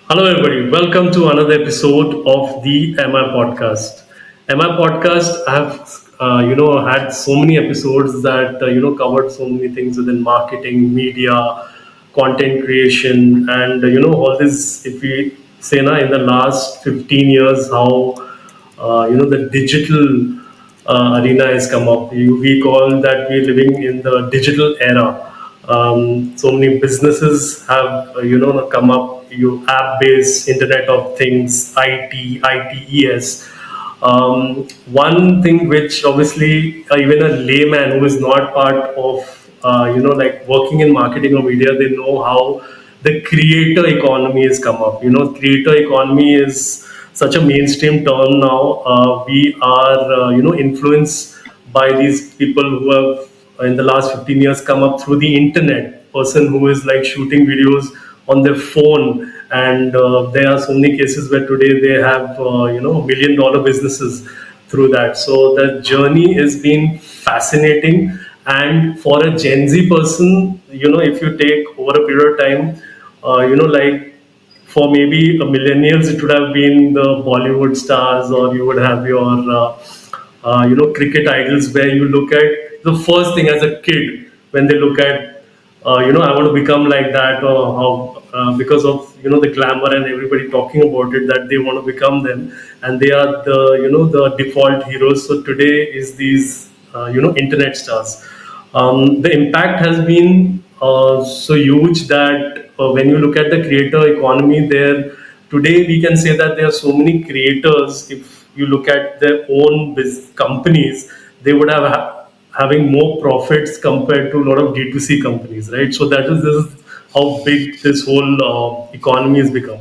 Hello, everybody. Welcome to another episode of the MI podcast. MI podcast, I have had so many episodes that covered so many things within marketing, media, content creation, and all this. If we say now in the last 15 years, how the digital arena has come up. We call that we're living in the digital era. So many businesses have come up. You app-based Internet of Things, ITES. One thing which obviously even a layman who is not part of like working in marketing or media, they know how the creator economy has come up. Creator economy is such a mainstream term now. We are influenced by these people who have in the last 15 years come up through the internet. Person who is like shooting videos on their phone, and there are so many cases where today they have $1 million businesses through that. So the journey has been fascinating, and for a Gen Z person, if you take over a period of time, like for maybe a millennials, it would have been the Bollywood stars, or you would have your cricket idols, where you look at the first thing as a kid when they look at I want to become like that, or how because of the glamour and everybody talking about it, that they want to become them, and they are the the default heroes. So today is these internet stars. The impact has been so huge that when you look at the creator economy there, today we can say that there are so many creators. If you look at their own companies, they would have having more profits compared to a lot of D2C companies, right? So this is how big this whole economy has become.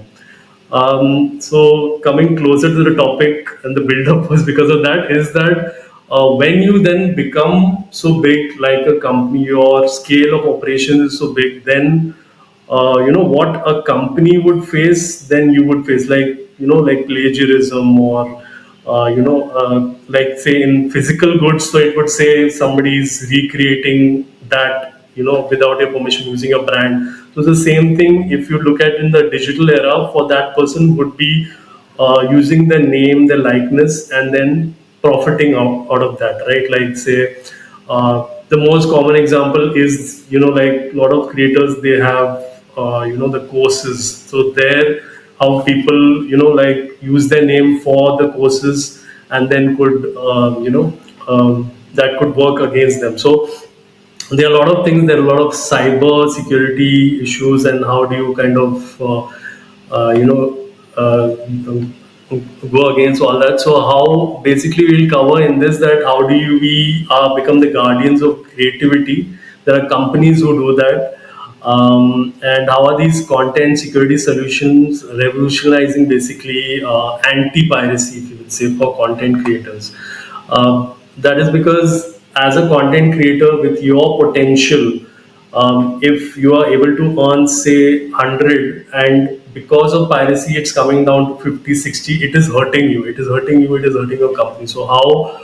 So coming closer to the topic, and the build-up was because of that, is that when you then become so big like a company, your scale of operations is so big, then what a company would face, then you would face like like plagiarism, or like say in physical goods. So it would say somebody is recreating that without your permission, using a brand. So the same thing, if you look at in the digital era, for that person would be using the name, the likeness, and then profiting out of that, right? Like say the most common example is like a lot of creators, they have the courses. So there, how people like use their name for the courses, and then could that could work against them. So there are a lot of things. There are a lot of cyber security issues, and how do you kind of you know go against all that. So how basically we'll cover in this, that how do you we become the guardians of creativity. There are companies who do that, and how are these content security solutions revolutionizing basically anti-piracy, if you would say, for content creators. That is because as a content creator with your potential, if you are able to earn say 100, and because of piracy it's coming down to 50, 60, it is hurting you, it is hurting you, it is hurting your company. So how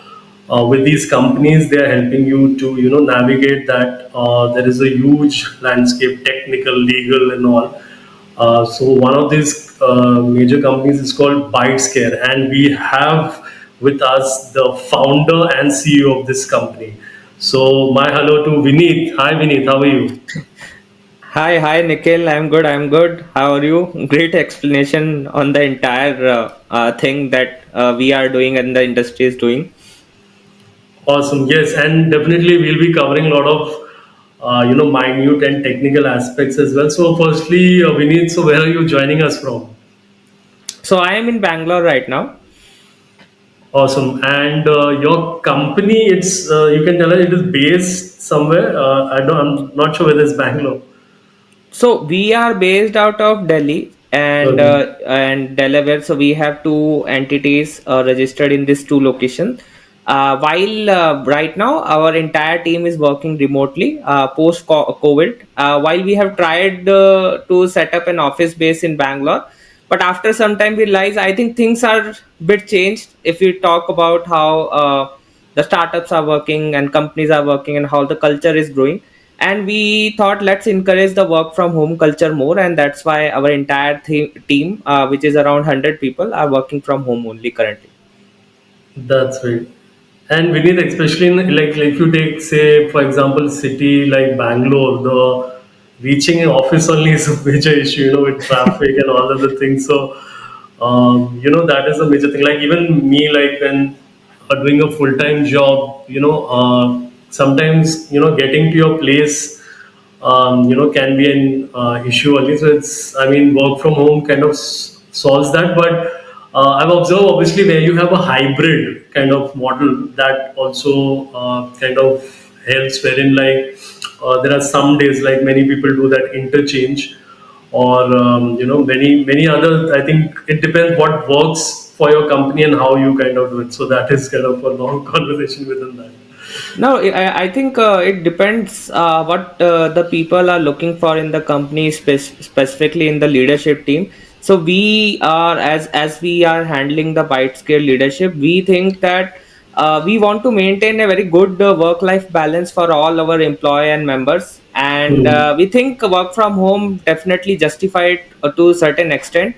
with these companies, they are helping you to navigate that. There is a huge landscape, technical, legal, and all. So one of these major companies is called Bytescare, and we have with us the founder and CEO of this company. So my hello to Vineet. Hi Vineet, how are you? Hi, Nikhil. I'm good. I'm good. How are you? Great explanation on the entire thing that we are doing and the industry is doing. Awesome. Yes, and definitely we'll be covering a lot of minute and technical aspects as well. So firstly, Vineet, so where are you joining us from? So I am in Bangalore right now. Awesome. And your company, it's you can tell us it is based somewhere. I'm not sure whether it's Bangalore. So we are based out of Delhi Okay. and Delaware. So we have two entities registered in these two locations. While right now our entire team is working remotely post COVID. While we have tried to set up an office base in Bangalore, but after some time we realize I think things are bit changed. If we talk about how the startups are working and companies are working and how the culture is growing, and we thought let's encourage the work from home culture more, and that's why our entire team, which is around 100 people, are working from home only currently. That's right. And Vineet, especially in like if you take, say, for example, city like Bangalore, the reaching an office only is a major issue, with traffic and all other things. So, that is a major thing. Like even me, like when doing a full-time job, sometimes, getting to your place, can be an issue only. So it's, I mean, work from home kind of solves that. But I've observed obviously where you have a hybrid kind of model that also kind of helps, wherein like there are some days like many people do that interchange, or many other. I think it depends what works for your company and how you kind of do it. So that is kind of a long conversation within that. No, I think it depends what the people are looking for in the company, specifically in the leadership team. So we are, as we are handling the Bytescare leadership, we think that we want to maintain a very good work-life balance for all our employee and members, and Hmm. we think work from home definitely justified to a certain extent.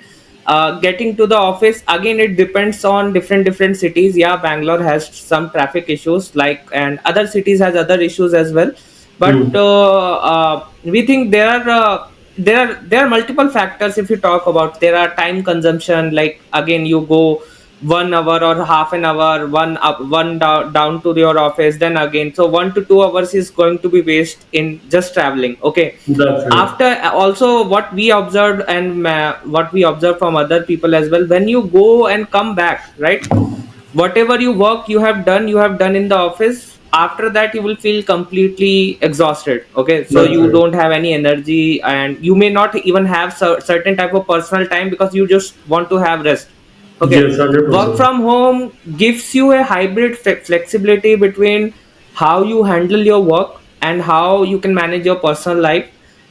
Getting to the office, again, it depends on different cities. Yeah, Bangalore has some traffic issues, like, and other cities has other issues as well. But Hmm. we think there are multiple factors. If you talk about, there are time consumption, like again you go 1 hour or half an hour, one up, down to your office, then again, so 1 to 2 hours is going to be waste in just traveling. Okay, That's right. after, also what we observed, and what we observe from other people as well, when you go and come back, right, whatever you work you have done in the office, after that you will feel completely exhausted. Okay, so That's you right. don't have any energy, and you may not even have certain type of personal time because you just want to have rest. Okay, Yes, work 100%. from home gives you a hybrid flexibility between how you handle your work and how you can manage your personal life.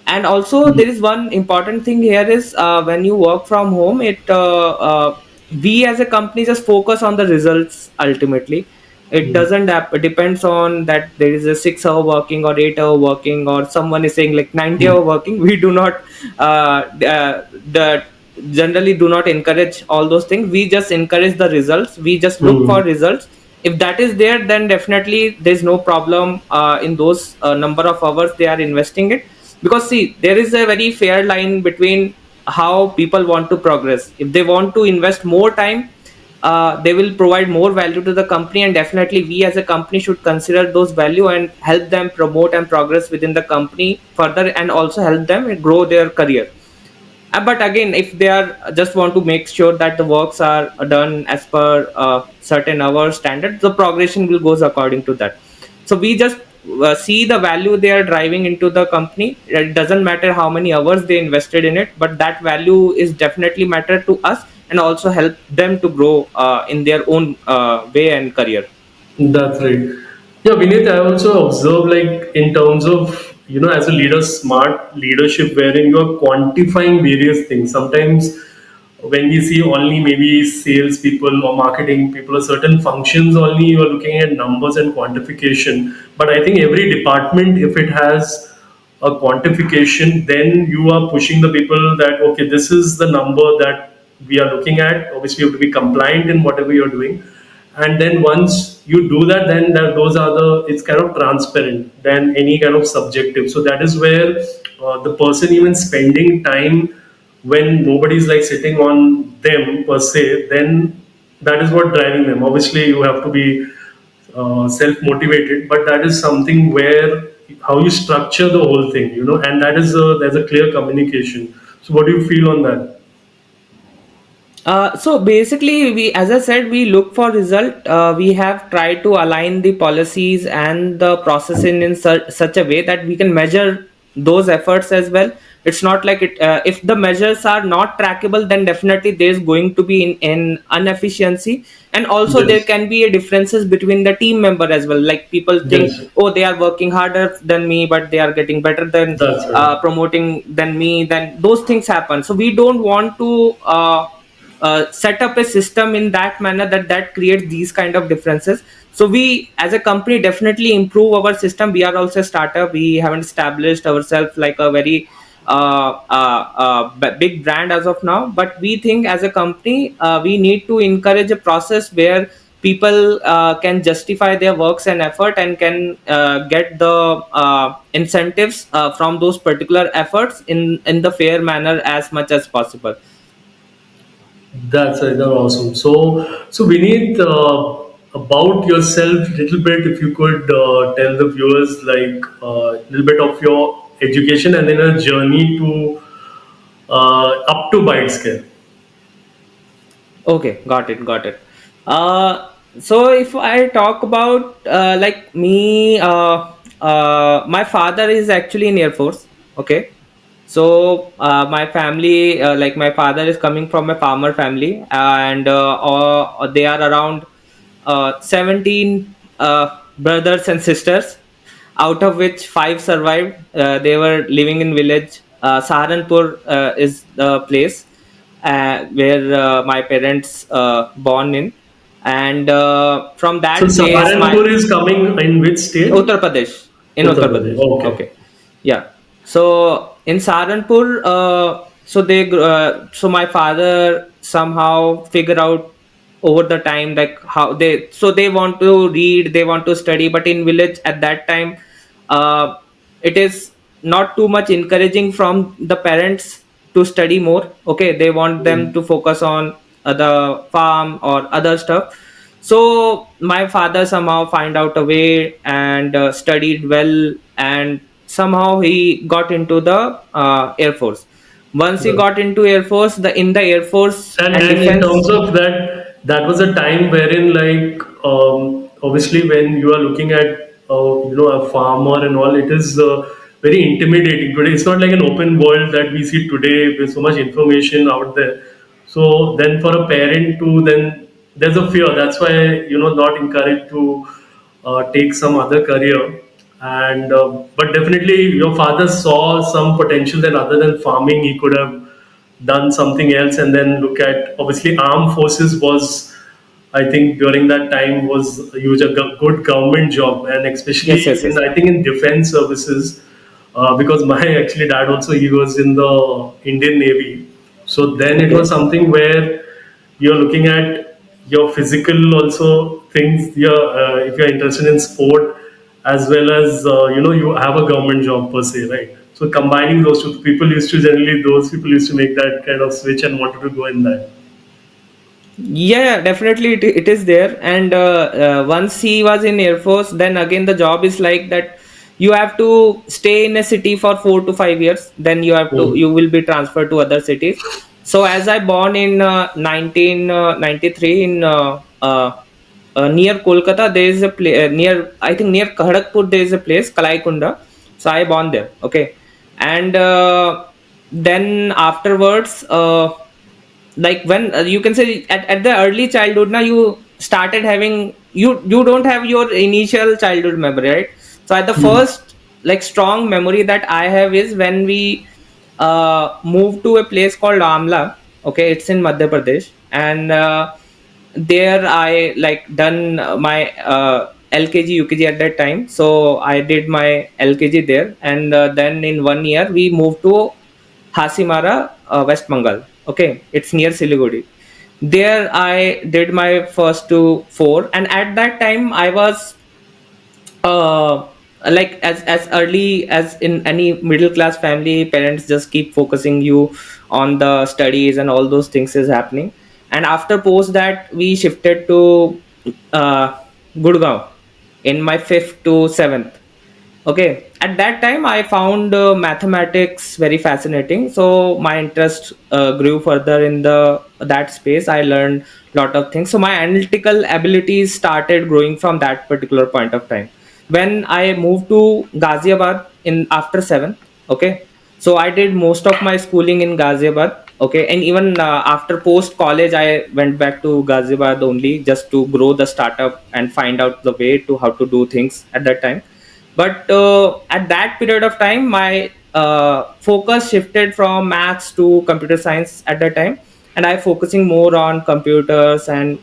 And also there is one important thing here is, when you work from home, we as a company just focus on the results ultimately. It doesn't depends on that there is a 6 hour working or 8 hour working, or someone is saying like 90 hour working. We do not the generally do not encourage all those things. We just encourage the results, we just look for Hmm. results. If that is there, then definitely there's no problem in those number of hours they are investing it. Because see, there is a very fair line between how people want to progress. If they want to invest more time, they will provide more value to the company, and definitely we as a company should consider those value and help them promote and progress within the company further, and also help them grow their career. But again, if they are just want to make sure that the works are done as per certain hour standard, the progression will goes according to that. So we just see the value they are driving into the company. It doesn't matter how many hours they invested in it, but that value is definitely matter to us, and also help them to grow in their own way and career. That's right. Yeah, Vineet, I also observe like in terms of, as a leader, smart leadership wherein you are quantifying various things. Sometimes when we see only maybe sales people or marketing people or certain functions only, you are looking at numbers and quantification. But I think every department, if it has a quantification, then you are pushing the people that, okay, this is the number that we are looking at. Obviously, you have to be compliant in whatever you're doing, and then once you do that, then those are the, it's kind of transparent than any kind of subjective. So that is where the person even spending time when nobody's like sitting on them per se, then that is what driving them. Obviously you have to be self motivated, but that is something where how you structure the whole thing, and that is there's a clear communication. So what do you feel on that? So basically, as I said, we look for result. We have tried to align the policies and the processing in such a way that we can measure those efforts as well. It's not like it. If the measures are not trackable, then definitely there's going to be in inefficiency, and also there Yes. can be a differences between the team member as well. Like people think, Yes. oh, they are working harder than me, but they are getting better than That's right. promoting than me. Then those things happen. So we don't want to. set up a system in that manner that creates these kind of differences. So we as a company definitely improve our system. We are also a startup. We haven't established ourselves like a very big brand as of now, but we think as a company we need to encourage a process where people can justify their works and effort and can get the incentives from those particular efforts in the fair manner as much as possible. That's awesome. So we need about yourself little bit. If you could tell the viewers like a little bit of your education and then a journey to up to Bytescare. Okay, got it. So if I talk about like me, my father is actually in Air Force. Okay, so my family, like my father is coming from a farmer family, and they are around 17 brothers and sisters, out of which five survived. They were living in village. Saharanpur is the place where my parents born in, and from So that place, my Saharanpur is coming in which state? Uttar Pradesh, in Uttar Uttar Pradesh. Pradesh. Okay. Okay, yeah. So in Saharanpur, so my father somehow figure out over the time like how they want to read, they want to study, but in village at that time, uh, it is not too much encouraging from the parents to study more. Okay, they want them Mm. to focus on the farm or other stuff. So my father somehow find out a way and studied well, and somehow he got into the Air Force. Once he Good. got into Air Force, the in the Air Force and And in defense. terms of that, that was a time wherein, like, obviously, when you are looking at, a farmer and all, it is very intimidating. Today, it's not like an open world that we see today with so much information out there. So then, for a parent to then, there's a fear. That's why not encouraged to take some other career. And but definitely, your father saw some potential. Then, other than farming, he could have done something else, and then look at, obviously, armed forces was, I think, during that time was a huge, good government job, and Yes, especially yes, in, yes. I think, in defense services, because my actually dad also, he was in the Indian Navy. So then it was Okay. something where you're looking at your physical also things. If you're interested in sport, as well as you have a government job per se, right? So combining those two, people used to generally, those people used to make that kind of switch and wanted to go in that. Yeah, definitely it is there. And once he was in Air Force, then again the job is like that. You have to stay in a city for 4 to 5 years. Then Mm. you will be transferred to other cities. So as I born in 1993 in near Kolkata, there is a place near, I think near Kharagpur, there is a place Kalaikunda. So I born there. Okay, and then afterwards. Like when you can say at the early childhood now you started having, you don't have your initial childhood memory, right? So at the Mm. first like strong memory that I have is when we moved to a place called Amla. Okay, it's in Madhya Pradesh, and there I like done my LKG UKG at that time. So I did my LKG there, and then in 1 year we moved to Hasimara, West Bengal. Okay, it's near Siliguri. There I did my first to four, and at that time I was uh, like as early as in any middle class family, parents just keep focusing you on the studies and all those things is happening. And after post that, we shifted to uh, Gurgaon in my fifth to seventh. Okay, at that time I found mathematics very fascinating, so my interest grew further in the that space. I learned lot of things, so my analytical abilities started growing from that particular point of time. When I moved to Ghaziabad in after seventh, okay, so I did most of my schooling in Ghaziabad. Okay, and even after post college, I went back to Ghaziabad only just to grow the startup and find out the way to how to do things at that time. But at that period of time my focus shifted from maths to computer science at that time. and I focusing more on computers and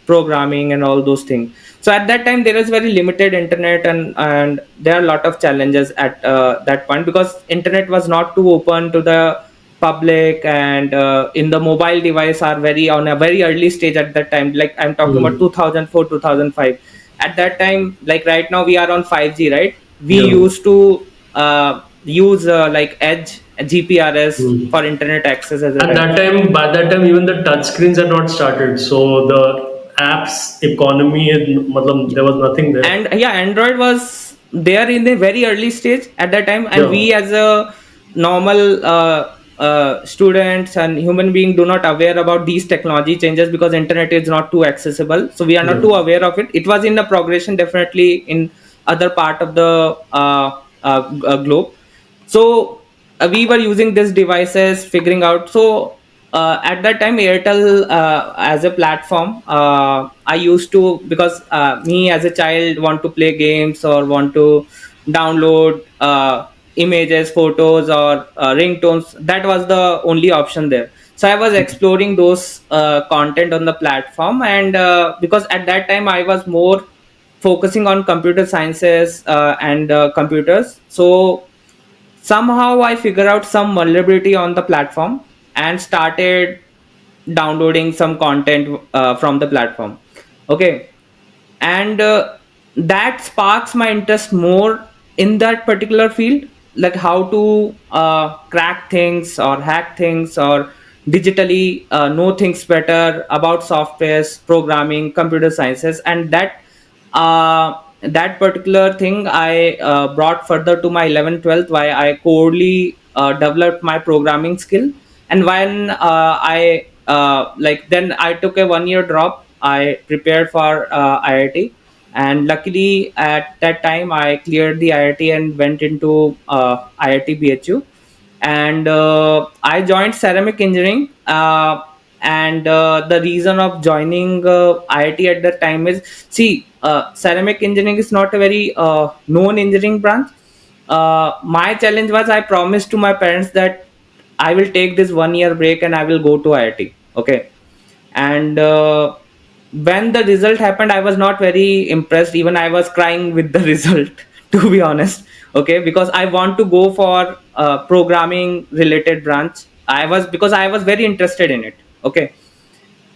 programming and all those things. So at that time there is very limited internet, and there are a lot of challenges at that point, because internet was not too open to the public, and in the mobile device are very on a very early stage at that time. Like I'm talking about Mm. 2004 2005. At that time, like right now we are on 5G, right? We Yeah. used to use like edge GPRS Mm. for internet access at the At time. that time, by that time, even the touch screens had not started. So the apps economy, matlab, there was nothing there. And yeah, Android was there in the very early stage at that time, and Yeah. we as a normal students and human being do not aware about these technology changes, because internet is not too accessible, so we are not Yeah. too aware of it. It was in the progression definitely in other part of the globe. So we were using these devices figuring out. So at that time Airtel as a platform, I used to, because me as a child want to play games or want to download images, photos, or ringtones. That was the only option there. So I was exploring those content on the platform, and because at that time I was more focusing on computer sciences and computers. So somehow I figure out some vulnerability on the platform and started downloading some content from the platform. Okay. And that sparks my interest more in that particular field, like how to crack things or hack things or digitally know things better about softwares, programming, computer sciences. And that particular thing I brought further to my 11th 12th, why I codely developed my programming skill. And when then I took a 1 year drop, I prepared for IIT, and luckily at that time I cleared the IIT and went into IIT BHU. And I joined ceramic engineering. And the reason of joining IIT at that time is, see, ceramic engineering is not a very known engineering branch. My challenge was, I promised to my parents that I will take this 1 year break and I will go to IIT. Okay. And when the result happened, I was not very impressed. Even I was crying with the result, to be honest. Okay, because I want to go for programming related branch. I was, because I was very interested in it. Okay,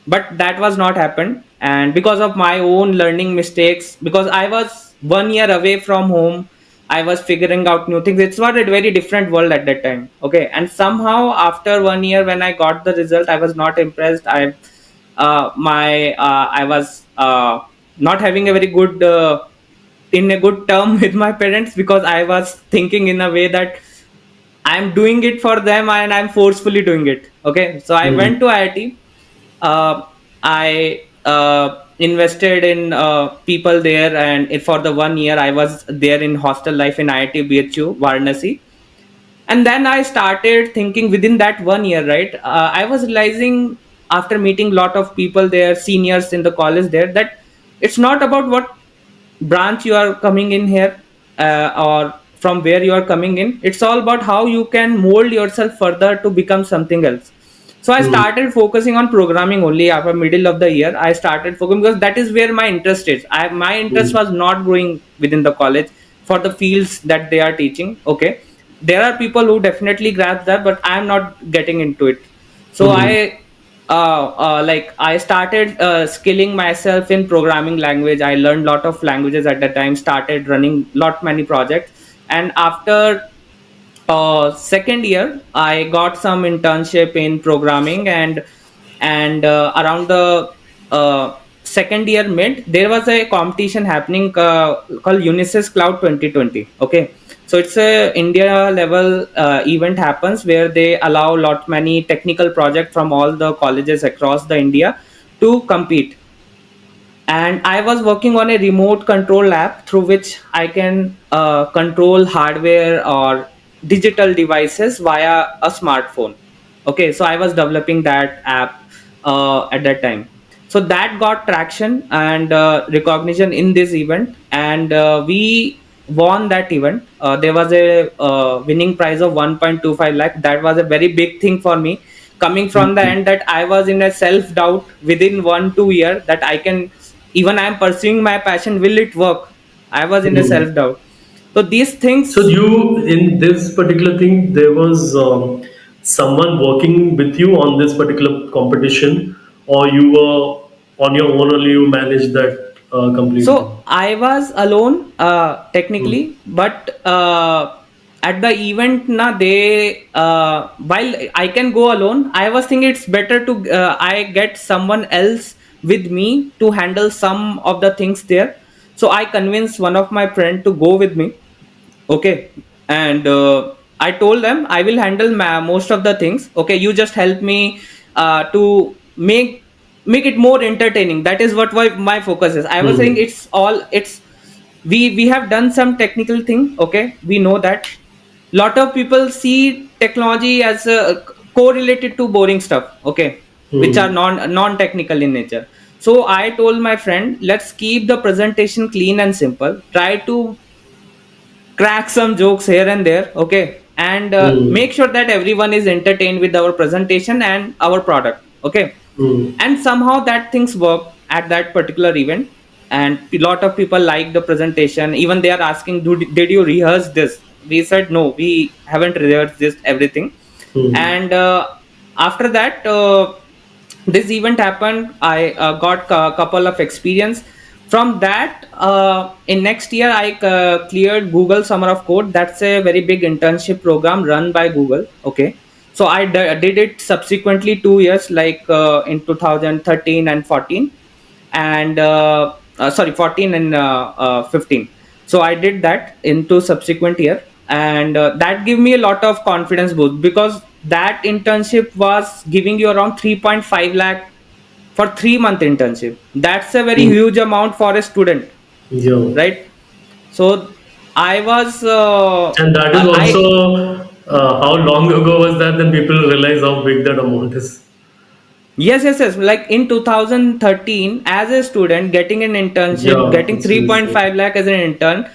but that was not happened, and because of my own learning mistakes, because I was 1 year away from home, I was figuring out new things. It's not a very different world at that time. Okay, and somehow after 1 year when I got the result, I was not impressed. I was not having a very good in a good term with my parents, because I was thinking in a way that I'm doing it for them and I'm forcefully doing it. Okay, so I went Mm. to IIT. I invested in people there, and for the 1 year I was there in hostel life in IIT BHU Varanasi. And then I started thinking within that 1 year, right? I was realizing after meeting a lot of people there, seniors in the college there, that it's not about what branch you are coming in here, or from where you are coming in. It's all about how you can mold yourself further to become something else. So I Mm. started focusing on programming only after middle of the year. I started focusing because that is where my interest is. My interest Mm. was not growing within the college for the fields that they are teaching. Okay, there are people who definitely grasp that, but I'm not getting into it. So Mm. I started skilling myself in programming language. I learned lot of languages at that time, started running lot many projects. And after second year I got some internship in programming. And around the second year mid, there was a competition happening called Unisys Cloud 2020. Okay, so it's a India level event happens, where they allow lot many technical projects from all the colleges across the India to compete. And I was working on a remote control app through which I can control hardware or digital devices via a smartphone. Okay, so I was developing that app at that time. So that got traction and recognition in this event, and we won that event. There was a winning prize of 1.25 lakh. That was a very big thing for me, coming from the Mm. end that I was in a self doubt within 1 2 year that I can, even I'm pursuing my passion, will it work? I was in a Mm. self doubt. So these So things. you, in this particular thing, there was someone working with you on this particular competition, or you were on your own only, you managed that completely? So I was alone, Mm. technically, but at the event, na they while I can go alone, I was thinking it's better to I get someone else with me to handle some of the things there. So I convinced one of my friend to go with me. Okay, and I told them I will handle most of the things. Okay, you just help me to make it more entertaining. That is what my focus is. I was saying Mm. it's we have done some technical thing. Okay, we know that lot of people see technology as correlated to boring stuff. Okay, which are Mm. non technical in nature. So I told my friend, let's keep the presentation clean and simple, try to crack some jokes here and there. Okay, and Mm. make sure that everyone is entertained with our presentation and our product. Okay, Mm. and somehow that things work at that particular event, and a lot of people like the presentation. Even they are asking, did you rehearse this? We said no, we haven't rehearsed this everything. Mm. And after that, this event happened. I got a couple of experience from that. In next year I cleared Google Summer of Code. That's a very big internship program run by Google. Okay, so I did it subsequently 2 years, like in 2013 and 14, and sorry, 14 and 15. So I did that into subsequent year, and that gave me a lot of confidence boost, because that internship was giving you around 3.5 lakh for 3 month internship. That's a very Mm. huge amount for a student, Yeah. right? So I was And that is I also how long ago was that? Then people realize how big that amount is. Yes, yes, yes. Like in 2013, as a student, getting an internship, Yeah, getting it's insane. 3.5 lakh as an intern,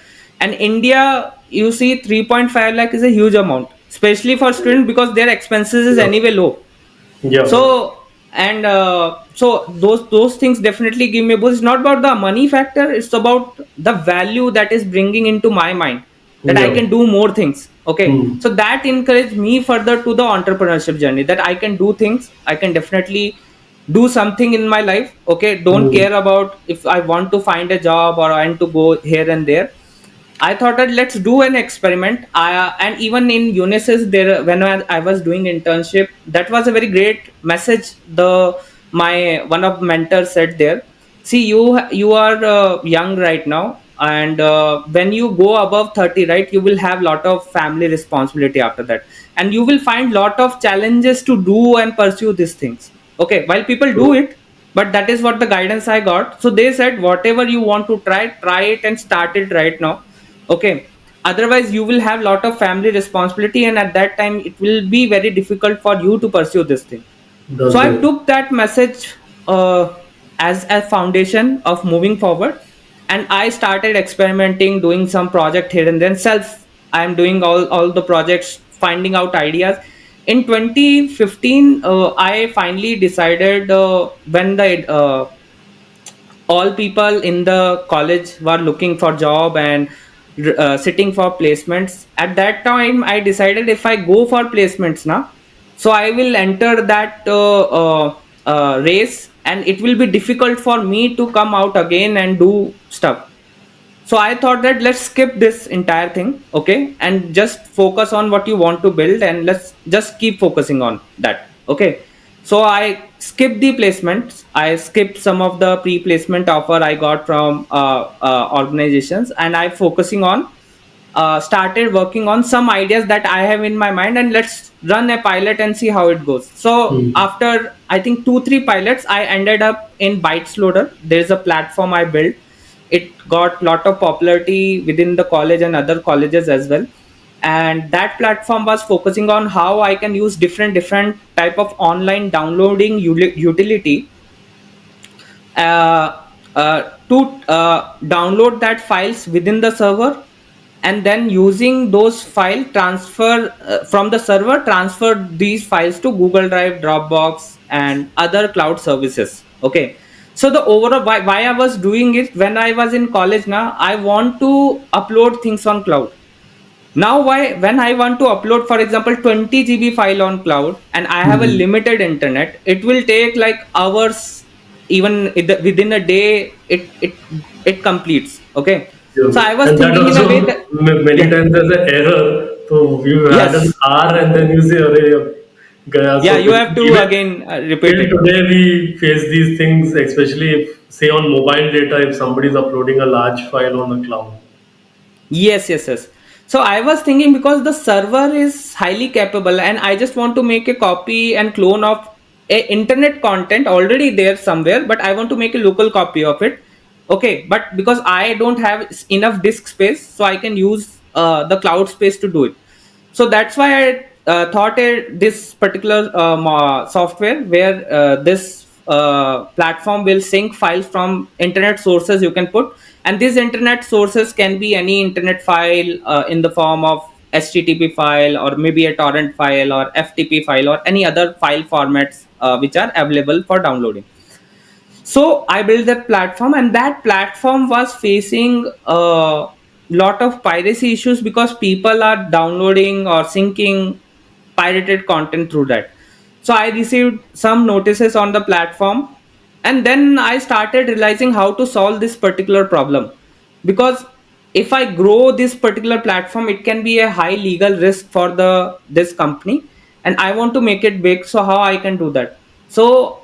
and India, you see, 3.5 lakh is a huge amount, especially for students because their expenses is Yeah. anyway low. Yeah. So and so those things definitely give me a boost. It's not about the money factor, it's about the value that is bringing into my mind, that I Yeah. can do more things. Okay, Hmm. so that encouraged me further to the entrepreneurship journey, that I can do things, I can definitely do something in my life. Okay, don't Hmm. care about if I want to find a job or I want to go here and there. I thought that let's do an experiment. And even in Unisys, there when I was doing internship, that was a very great message. The my one of mentors said there. See, you are young right now, and when you go above 30, right, you will have lot of family responsibility after that, and you will find lot of challenges to do and pursue these things. Okay, while people do True. it, but that is what the guidance I got. So they said whatever you want to try it and start it right now. Okay, otherwise you will have lot of family responsibility, and at that time it will be very difficult for you to pursue this thing. So That's I it. took that message as a foundation of moving forward, and I started experimenting, doing some project here and then self. I am doing all the projects, finding out ideas. In 2015, I finally decided, when the all people in the college were looking for job and sitting for placements. At that time I decided, if I go for placements now, so I will enter that race, and it will be difficult for me to come out again and do stuff. So I thought that let's skip this entire thing. Okay, and just focus on what you want to build, and let's just keep focusing on that. Okay, so I skipped the placements, I skipped some of the pre-placement offer I got from organizations, and I focusing on started working on some ideas that I have in my mind, and let's run a pilot and see how it goes. So Hmm. after I think 2 3 pilots, I ended up in Bytes Loader. There's a platform I built. It got lot of popularity within the college and other colleges as well. And that platform was focusing on how I can use different type of online downloading utility to download that files within the server, and then using those file transfer from the server, transfer these files to Google Drive, Dropbox, and other cloud services. Okay, so the overall why I was doing it when I was in college, now I want to upload things on cloud. Now why when I want to upload, for example, 20 GB file on cloud, and I have a Mhm. limited internet, it will take like hours, even within a day it completes. Okay, so Yeah. I was And that thinking in a way also that, many yeah, times there's an error. So you had an yes, hour and then you say, "Arey, gaya." yeah, So you have to even again repeat till it. today we face these things, especially if, say, on mobile data, if somebody is uploading a large file on the cloud. Yes, yes, yes. So I was thinking, because the server is highly capable and I just want to make a copy and clone of a internet content already there somewhere, but I want to make a local copy of it. Okay, but because I don't have enough disk space, so I can use the cloud space to do it. So that's why I thought this particular software where this platform will sync files from internet sources you can put, and these internet sources can be any internet file in the form of HTTP file, or maybe a torrent file, or FTP file, or any other file formats which are available for downloading. So I built that platform, and that platform was facing a lot of piracy issues because people are downloading or syncing pirated content through that. So I received some notices on the platform, and then I started realizing how to solve this particular problem. Because if I grow this particular platform, it can be a high legal risk for the this company, and I want to make it big. So how I can do that? So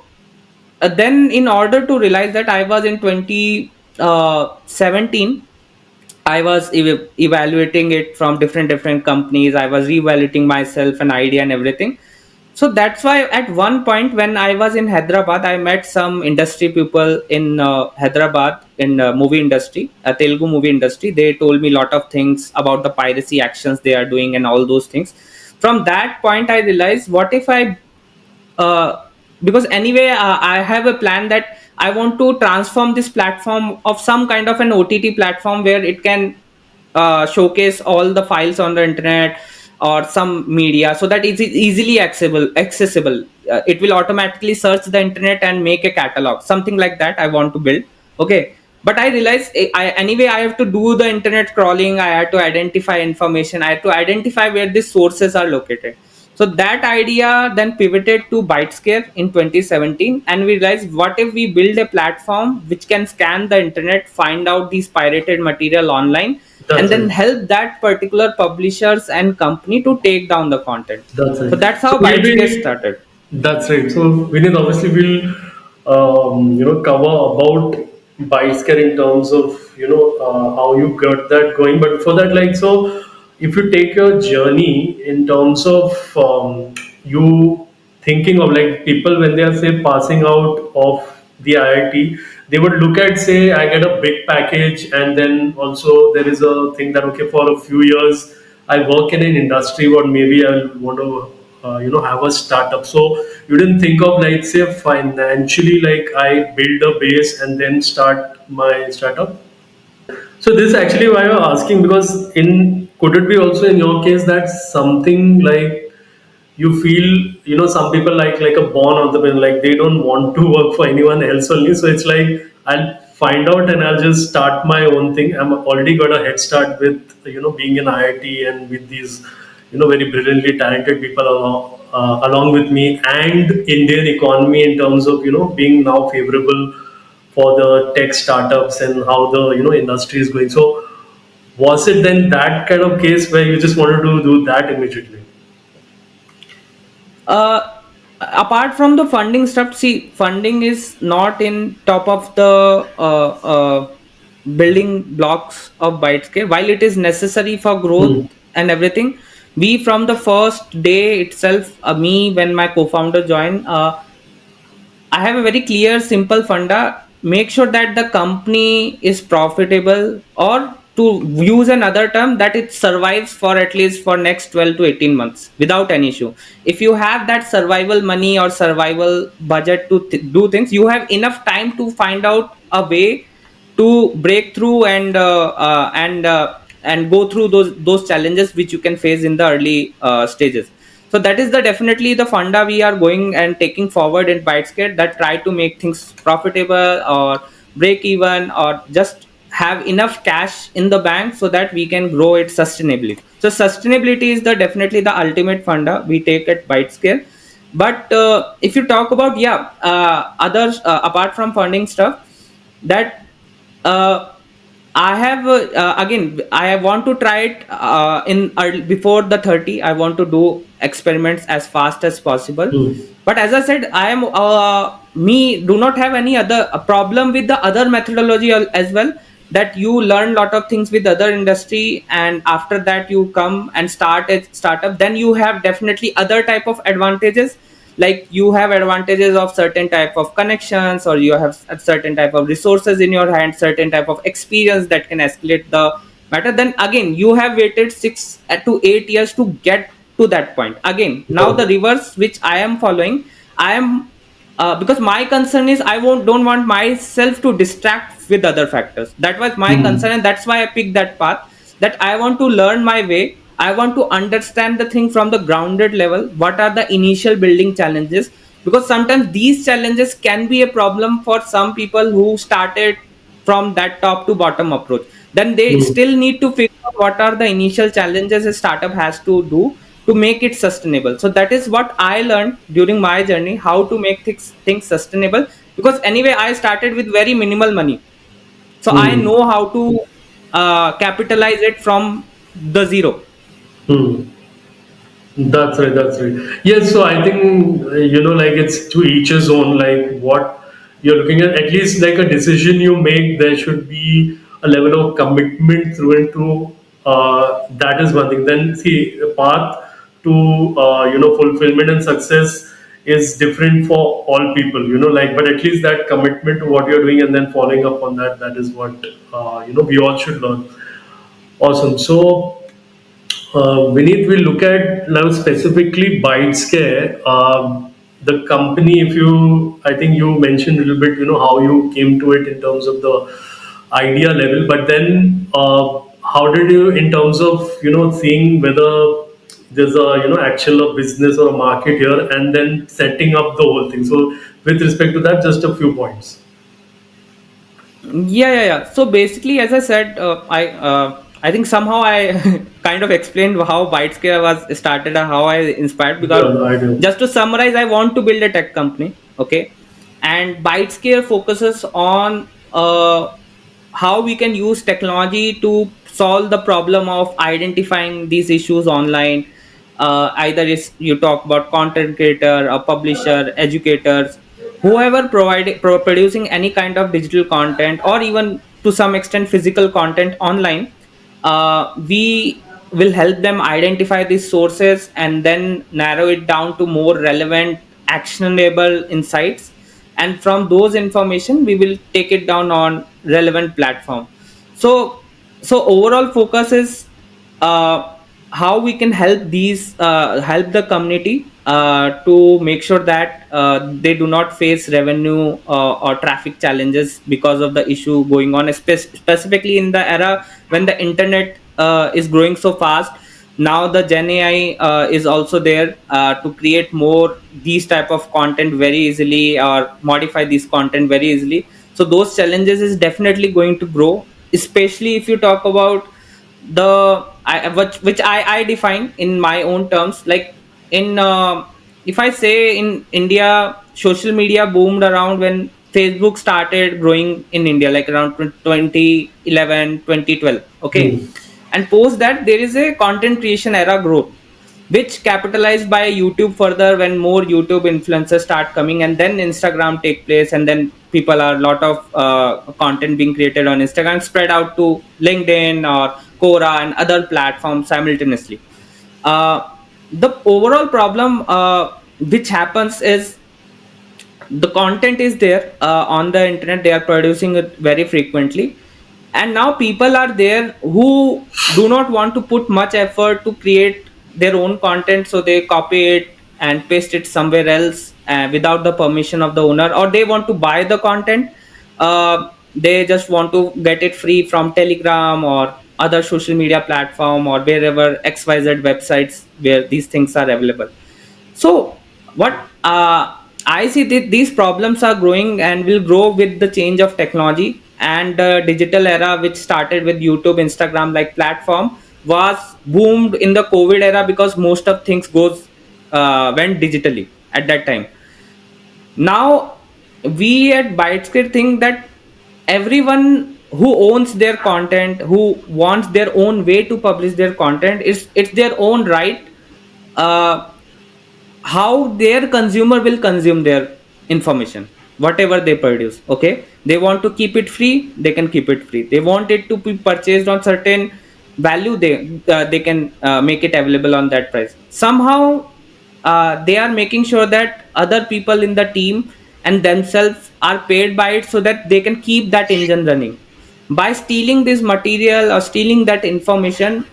then in order to realize that, I was in 2017, I was evaluating it from different companies. I was reevaluating myself, an idea and everything. So that's why at one point when I was in Hyderabad, I met some industry people in Hyderabad, in movie industry, Telugu movie industry. They told me a lot of things about the piracy actions they are doing and all those things. From that point I realized, what if I uh, because anyway I have a plan that I want to transform this platform of some kind of an OTT platform where it can showcase all the files on the internet or some media, so that it's easily accessible. It will automatically search the internet and make a catalog, something like that I want to build. Okay, but I realized anyway I have to do the internet crawling, I had to identify information, I had to identify where these sources are located. So that idea then pivoted to Bytescare in 2017, and we realized, what if we build a platform which can scan the internet, find out these pirated material online, and That's then it. help that particular publishers and company to take down the content. That's So right. that's So how we'll Bytescare be. started. That's right. So Vineet, obviously we'll cover about Bytescare in terms of how you got that going. But for that, like, so if you take your journey in terms of you thinking of, like, people when they are, say, passing out of the IIT, they would look at, say, I get a big package, and then also there is a thing that, okay, for a few years I work in an industry, what maybe I'll want to have a startup. So you didn't think of, like, say, financially, like, I build a base and then start my startup. So this is actually why I'm asking, because in could it be also in your case that something like you feel, some people like a born entrepreneur, like they don't want to work for anyone else only, so it's like, I'll find out and I'll just start my own thing. I'm already got a head start with being in IIT and with these very brilliantly talented people along with me, and Indian economy in terms of being now favorable for the tech startups and how the industry is going. So was it then that kind of case where you just wanted to do that immediately? uh, Apart from the funding stuff, see, funding is not in top of the building blocks of Bytescare. While it is necessary for growth Hmm. and everything, we from the first day itself, me when my co-founder joined, I have a very clear, simple funda. Make sure that the company is profitable, or to use another term, that it survives for at least for next 12 to 18 months without any issue. If you have that survival money or survival budget to do things, you have enough time to find out a way to break through and and go through those challenges which you can face in the early stages. So that is the definitely the funda we are going and taking forward in Bytescare, that try to make things profitable or break even, or just have enough cash in the bank so that we can grow it sustainably. So sustainability is the definitely the ultimate funda we take at Bytescare. But if you talk about, yeah, others apart from funding stuff, that uh, I have again, I want to try it in early, before the 30. I want to do experiments as fast as possible. Hmm. But as I said, I am me do not have any other problem with the other methodology as well. That you learn lot of things with other industry, and after that you come and start a startup. Then you have definitely other type of advantages, like you have advantages of certain type of connections, or you have a certain type of resources in your hand, certain type of experience that can escalate the matter. Then again you have waited 6 to 8 years to get to that point. Again, now Yeah. the reverse which I am following, I am because my concern is I won't don't want myself to distract with other factors. That was my Hmm. concern, and that's why I picked that path, that I want to learn my way. I want to understand the thing from the grounded level. What are the initial building challenges? Because sometimes these challenges can be a problem for some people who started from that top to bottom approach. Then they Hmm. still need to figure out what are the initial challenges a startup has to do to make it sustainable. So that is what I learned during my journey, how to make things sustainable. Because anyway, I started with very minimal money, so I Hmm. know how to capitalize it from the zero. Hmm. That's right. That's right. Yes. So I think like it's to each his own. Like what you're looking at least like a decision you make, there should be a level of commitment through and through. That is one thing. Then see, a path to fulfillment and success is different for all people. Like, but at least that commitment to what you're doing and then following up on that. That is what we all should learn. Awesome. So. Vineet, we look at now specifically Bytescare. The company, if you, I think you mentioned a little bit, how you came to it in terms of the idea level, but then how did you, in terms of, seeing whether there's a, actual business or a market here and then setting up the whole thing. So with respect to that, just a few points. Yeah. So basically, as I said, I think somehow I kind of explained how Bytescare was started and how I inspired. Because Yeah, I do. just to summarize, I want to build a tech company. Okay, and Bytescare focuses on how we can use technology to solve the problem of identifying these issues online. Either is you talk about content creator, a publisher, educators, whoever producing any kind of digital content, or even to some extent physical content online. We will help them identify these sources and then narrow it down to more relevant actionable insights, and from those information we will take it down on relevant platform. So so overall focus is uh, how we can help the community to make sure that they do not face revenue or traffic challenges because of the issue going on, specifically in the era when the internet is growing so fast. Now the Gen AI is also there to create more these type of content very easily, or modify this content very easily. So those challenges is definitely going to grow, especially if you talk about which I define in my own terms. Like in if I say in India, social media boomed around when Facebook started growing in India, like around 2011, 2012. Okay, Hmm. and post that there is a content creation era growth, which capitalized by YouTube further when more YouTube influencers start coming, and then Instagram take place, and then people are a lot of content being created on Instagram spread out to LinkedIn or Quora and other platforms simultaneously. uh, the overall problem which happens is the content is there on the internet, they are producing it very frequently, and now people are there who do not want to put much effort to create their own content, so they copy it and paste it somewhere else without the permission of the owner, or they want to buy the content. They just want to get it free from Telegram or other social media platform or wherever XYZ websites where these things are available. So what I see that these problems are growing and will grow with the change of technology and the digital era, which started with YouTube, Instagram like platform was boomed in the COVID era because most of things goes went digitally at that time. Now we at Bytescare think that everyone who owns their content, who wants their own way to publish their content, is it's their own right. Uh, how their consumer will consume their information, whatever they produce. Okay, they want to keep it free, they can keep it free. They want it to be purchased on certain value, they can make it available on that price. Somehow they are making sure that other people in the team and themselves are paid by it so that they can keep that engine running. By stealing this material or stealing that information,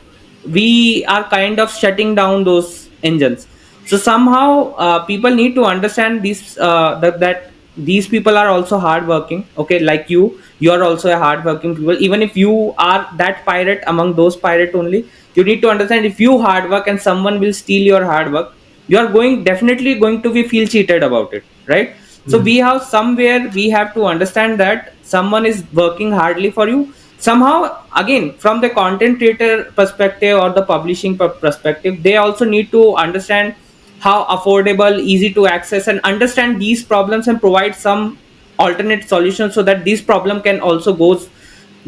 we are kind of shutting down those engines. So somehow people need to understand this, that these people are also hardworking. Okay, like you are also a hardworking people. Even if you are that pirate among those pirate only, you need to understand, if you hard work and someone will steal your hard work, you are going definitely going to be feel cheated about it, right? So Mm. we have somewhere we have to understand that someone is working hardly for you. Somehow again, from the content creator perspective or the publishing perspective, they also need to understand how affordable, easy to access, and understand these problems and provide some alternate solutions so that this problem can also goes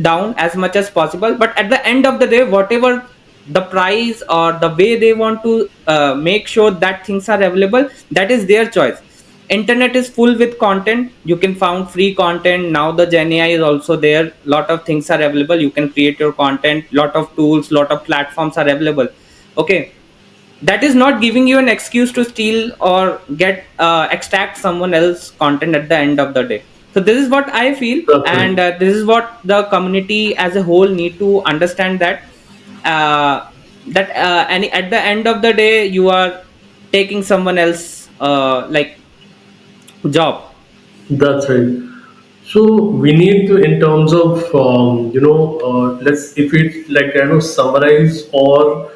down as much as possible. But at the end of the day, whatever the price or the way they want to make sure that things are available, that is their choice. Internet is full with content. You can find free content. Now the Gen AI is also there. Lot of things are available. You can create your content. Lot of tools, lot of platforms are available. Okay, that is not giving you an excuse to steal or get extract someone else content at the end of the day. So this is what I feel, That's right. and this is what the community as a whole need to understand, that uh, and at the end of the day you are taking someone else like job. That's right. So we need to, in terms of, let's, if we like kind of summarize or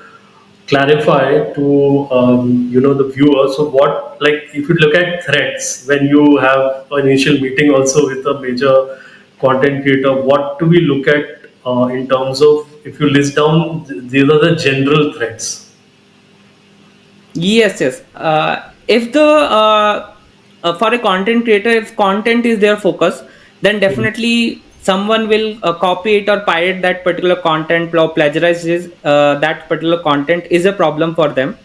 clarify to, the viewer. So what, like, if you look at threats, when you have an initial meeting also with a major content creator, what do we look at in terms of, if you list down, these are the general threats. Yes, yes. If the for a content creator, if content is their focus, then Mm. definitely someone will copy it or pirate that particular content or plagiarizes that particular content is a problem for them.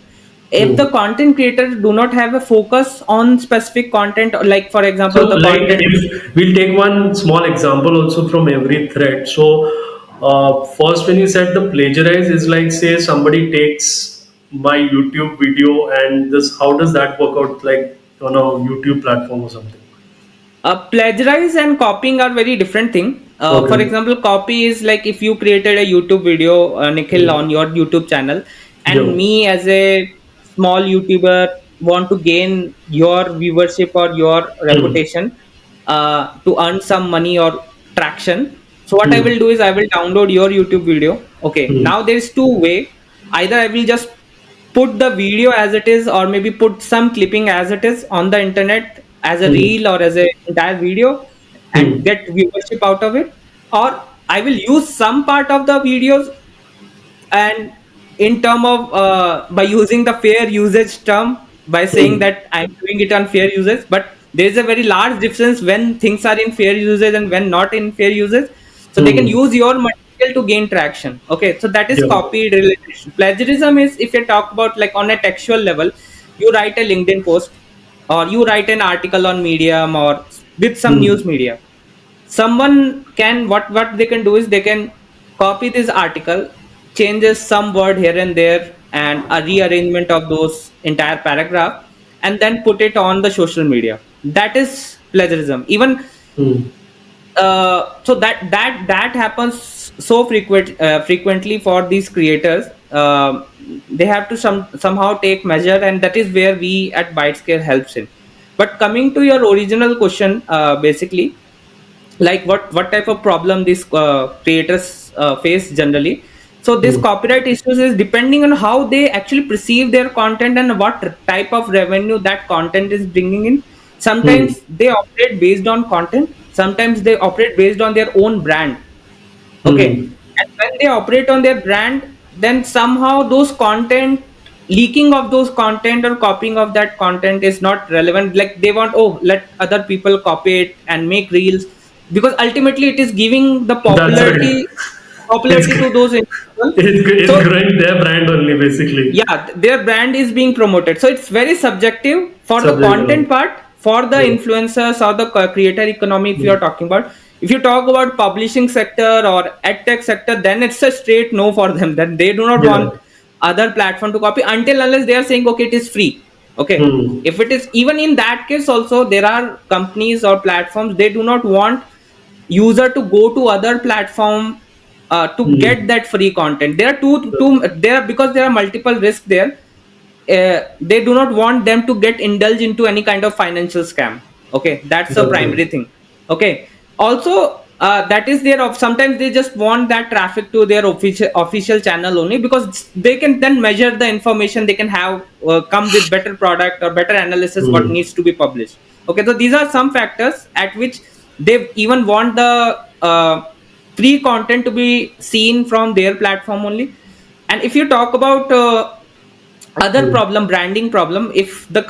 If the Mm. content creator do not have a focus on specific content, or like for So, example, the like, content. if we'll take one small example also from every thread. So, first, when you said the plagiarize is like, say, somebody takes my YouTube video and this, how does that work out, like on a YouTube platform or something? Plagiarize and copying are very different thing. For Okay. example, copy is like if you created a YouTube video, Nikhil, Mm. on your YouTube channel, and Yeah. me as a small YouTuber want to gain your viewership or your Mm. reputation to earn some money or traction. So what I Mm. will do is I will download your YouTube video. Okay, Mm. now there is two way. Either I will just put the video as it is, or maybe put some clipping as it is on the internet as a Mm. reel or as a entire video and Mm. get viewership out of it, or I will use some part of the videos, and in term of by using the fair usage term, by saying Mm. that I'm doing it on fair usage. But there's a very large difference when things are in fair usage and when not in fair usage. So they can Mm. use your material to gain traction. Okay, so that is Yeah. copied related. Plagiarism is, if you talk about like on a textual level, you write a LinkedIn post or you write an article on Medium or with some Mm. news media. Someone can, what they can do is they can copy this article, changes some word here and there and a rearrangement of those entire paragraph, and then put it on the social media. That is plagiarism. Even Mm. so that happens so frequently for these creators. They have to somehow take measure, and that is where we at Bytescare helps in. But coming to your original question, basically, like what type of problem these creators face generally. So this Hmm. copyright issues is depending on how they actually perceive their content and what type of revenue that content is bringing in. Hmm. Sometimes they operate based on content, sometimes they operate based on their own brand. Okay. Hmm. And when they operate on their brand, then somehow those content, leaking of those content or copying of that content is not relevant. Like they want, oh, let other people copy it and make reels, because ultimately it is giving the That's right. It's popularity to those individuals. it's So growing their brand only basically. yeah, their brand is being promoted, so it's very subjective for the Subject. content part. For the Yeah. influencers or the creator economy, if you Hmm. are talking about, if you talk about publishing sector or edtech sector, then it's a straight no for them. Then they do not Yeah. want other platform to copy until unless they are saying okay, it is free. Okay. Hmm. If it is, even in that case also, there are companies or platforms, they do not want user to go to other platform to get Hmm. that free content. There are two there, because there are multiple risks there. They do not want them to get indulged into any kind of financial scam. Okay, that's the That's right. primary thing. Okay. Also, that is there of, sometimes they just want that traffic to their official channel only, because they can then measure the information, they can have come with better product or better analysis what Hmm. needs to be published. Okay, so these are some factors at which they even want the free content to be seen from their platform only. And if you talk about other Hmm. problem, branding problem, if the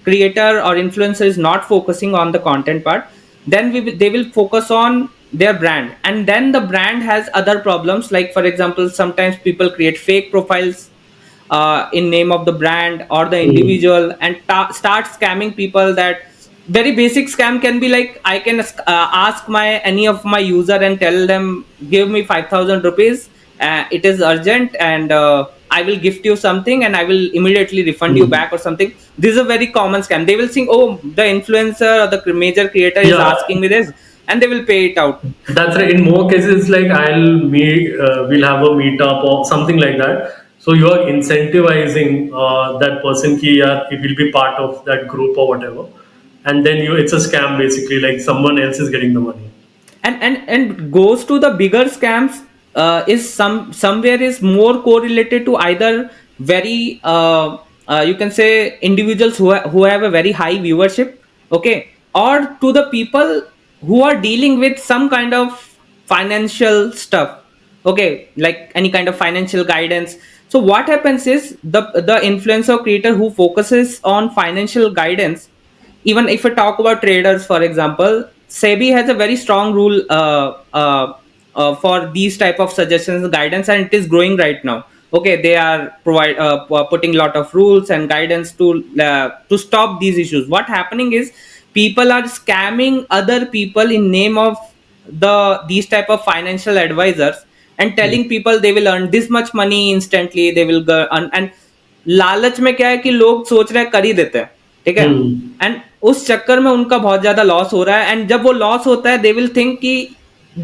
creator or influencer is not focusing on the content part, then they will focus on their brand, and then the brand has other problems. Like for example, sometimes people create fake profiles in name of the brand or the Hmm. individual, and start scamming people. That very basic scam can be like, I can ask my any of my user and tell them, give me 5,000 rupees, it is urgent, and I will gift you something and I will immediately refund you Hmm. back or something. This is a very common scam. They will think, oh, the influencer or the major creator is Yeah. asking me this, and they will pay it out. That's right. In more cases, like we'll have a meetup or something like that. So you are incentivizing that person ki yeah, it will be part of that group or whatever, and then it's a scam basically. Like someone else is getting the money. And goes to the bigger scams, is somewhere is more correlated to either very you can say individuals who have a very high viewership. Okay. Or to the people who are dealing with some kind of financial stuff. Okay, like any kind of financial guidance. So what happens is, the influencer creator who focuses on financial guidance, even if I talk about traders, for example, SEBI has a very strong rule for these type of suggestions and guidance, and it is growing right now. Okay, they are putting a lot of rules and guidance to stop these issues. What happening is, people are scamming other people in name of these type of financial advisors, and Hmm. telling people they will earn this much money instantly, they will earn. And लालच में क्या है कि लोग सोच रहे हैं कर ही देते हैं, ठीक है। Hmm. एंड उस चक्कर में उनका बहुत ज्यादा लॉस हो रहा है, एंड जब वो लॉस होता है, दे विल थिंक कि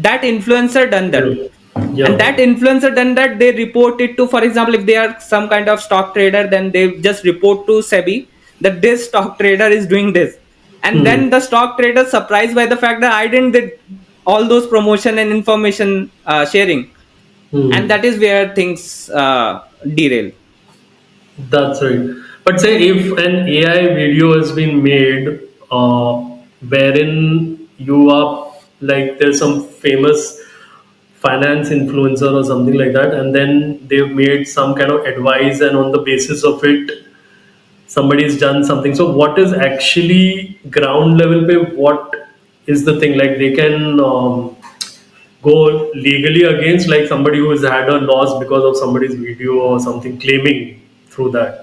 that influencer done that, Yeah. and Yeah. that influencer done that, they report it to, for example, if they are some kind of stock trader, then they just report to SEBI that this stock trader is doing this. And then Hmm. the stock trader surprised by the fact that I didn't did all those promotion and information sharing, and Hmm. that is where things derail. That's right. But say if an AI video has been made, wherein you are like there's some famous finance influencer or something like that, and then they've made some kind of advice, and on the basis of it, somebody's done something. So what is actually ground level pay? What is the thing like they can go legally against like somebody who has had a loss because of somebody's video or something claiming through that?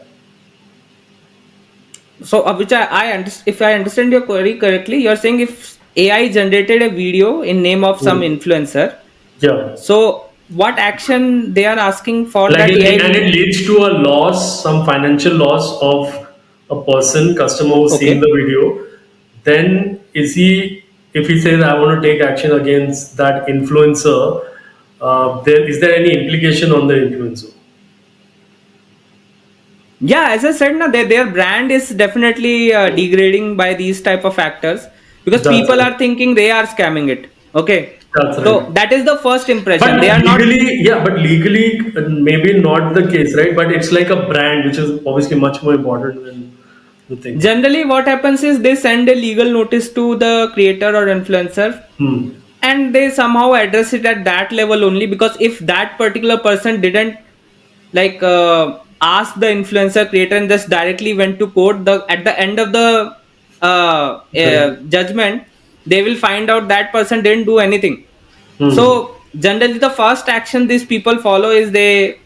So, if I understand your query correctly, you're saying if AI generated a video in name of some Hmm. influencer, Yeah. so what action they are asking for Like that AI and video? it leads to a loss, some financial loss of a person, customer who's seeing Okay. the video. Then is he, if he says I want to take action against that influencer, there any implication on the influencer? Yeah, as I said, na, their brand is definitely degrading by these type of factors, because That's people it. are thinking they are scamming it. Okay. That's right. So that is the first impression. They But are not legally, yeah, but legally, maybe not the case, right? But it's like a brand, which is obviously much more important than the thing. generally what happens is they send a legal notice to the creator or influencer, Hmm. and they somehow address it at that level only, because if that particular person didn't ask the influencer creator and just directly went to court, the at the end of the Right. judgment, they will find out that person didn't do anything. Hmm. So generally the first action these people follow is they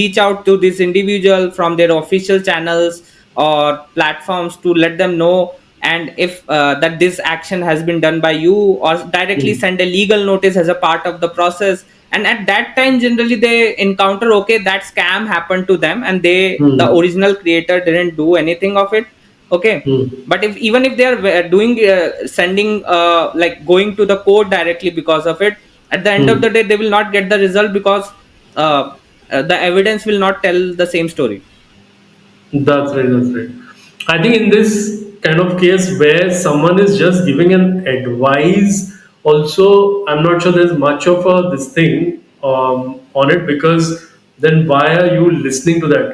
reach out to this individual from their official channels or platforms to let them know, and if that this action has been done by you, or directly Hmm. send a legal notice as a part of the process. And at that time generally they encounter, okay, that scam happened to them and the Hmm. original creator didn't do anything of it. Okay, Hmm. but if even if they are doing sending like going to the court directly because of it, at the end of Hmm. the day they will not get the result, because uh, the evidence will not tell the same story. That's right, that's right. I think in this kind of case where someone is just giving an advice, also, I'm not sure there's much of a this thing on it, because then why are you listening to that?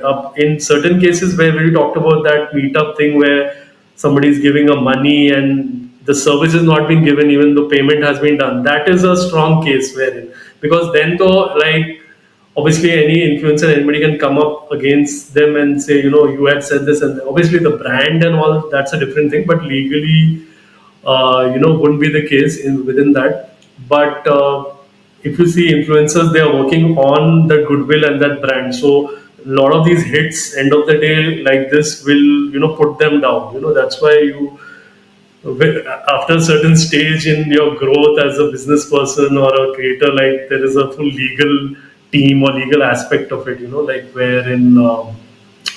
In certain cases where we talked about that meetup thing where somebody is giving a money and the service is not been given, even though payment has been done, that is a strong case wherein, because then though, like, obviously any influencer, anybody can come up against them and say, you had said this, and obviously the brand and all, that's a different thing, but legally, wouldn't be the case within that. But if you see influencers, they are working on that goodwill and that brand. So a lot of these hits, end of the day, like this, will put them down. That's why after a certain stage in your growth as a business person or a creator, like there is a full legal team or legal aspect of it, like wherein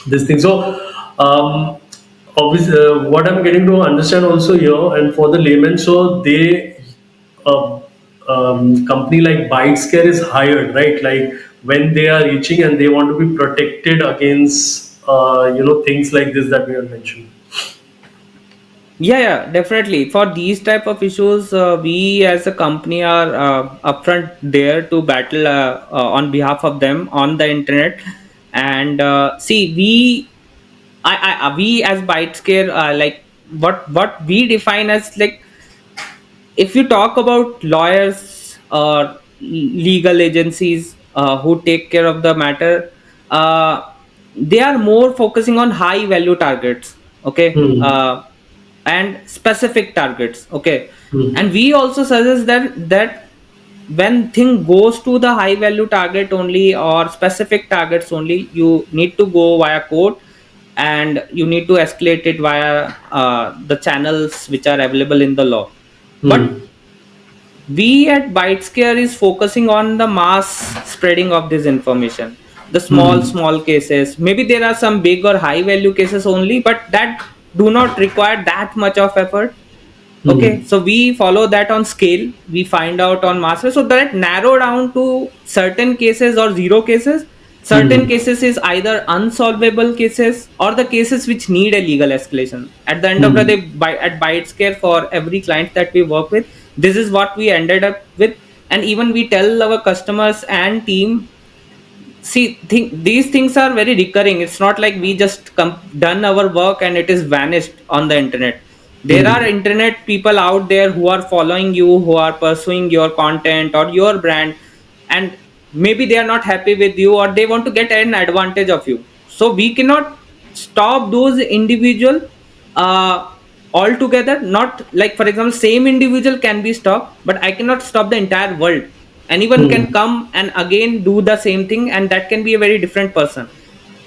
this thing. So, obviously, what I'm getting to understand also here, and for the layman, so they, uh, company like Bytescare is hired, right? Like when they are reaching and they want to be protected against, things like this that we have mentioned. Yeah, yeah, definitely. For these type of issues, we as a company are upfront there to battle on behalf of them on the internet. And see, we as Bytescare, like what we define as, like, if you talk about lawyers or legal agencies who take care of the matter, uh, they are more focusing on high value targets. Okay, Hmm. and specific targets. Okay, Hmm. and we also suggest that when thing goes to the high value target only or specific targets only, you need to go via court, and you need to escalate it via the channels which are available in the law. But Hmm. we at Bytescare is focusing on the mass spreading of this information, the Hmm. small cases. Maybe there are some big or high value cases only, but that do not require that much of effort. Okay, Hmm. so we follow that on scale, we find out on master, so that narrow down to certain cases or zero cases. Certain Hmm. cases is either unsolvable cases or the cases which need a legal escalation. At the end of the Hmm. day, at Bytescare, for every client that we work with, this is what we ended up with. And even we tell our customers and team, see, these things are very recurring. It's not like we just done our work and it is vanished on the internet. There are Hmm. internet people out there who are following you, who are pursuing your content or your brand, and maybe they are not happy with you or they want to get an advantage of you. So we cannot stop those individual uh, altogether. Not like, for example, same individual can be stopped, but I cannot stop the entire world. Anyone can Hmm. come and again do the same thing, and that can be a very different person.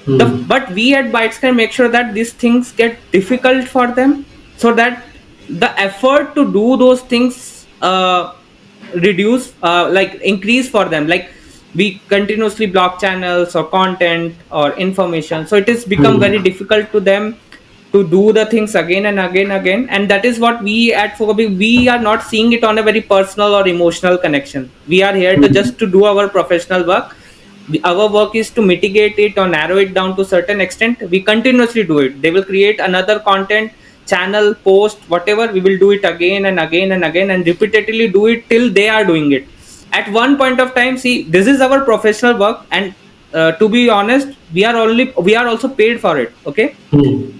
Hmm. But we at Bytes can make sure that these things get difficult for them, so that the effort to do those things reduce, like increase for them. Like, we continuously block channels or content or information, so it has become Hmm. very difficult to them to do the things again and again. And that is what we at Fogabi, we are not seeing it on a very personal or emotional connection. We are here to Hmm. just to do our professional work. Our work is to mitigate it or narrow it down to certain extent. We continuously do it. They will create another content, channel, post, whatever, we will do it again and again and again and repeatedly do it till they are doing it. At one point of time, see, this is our professional work, and to be honest, we are also paid for it. Okay, Hmm.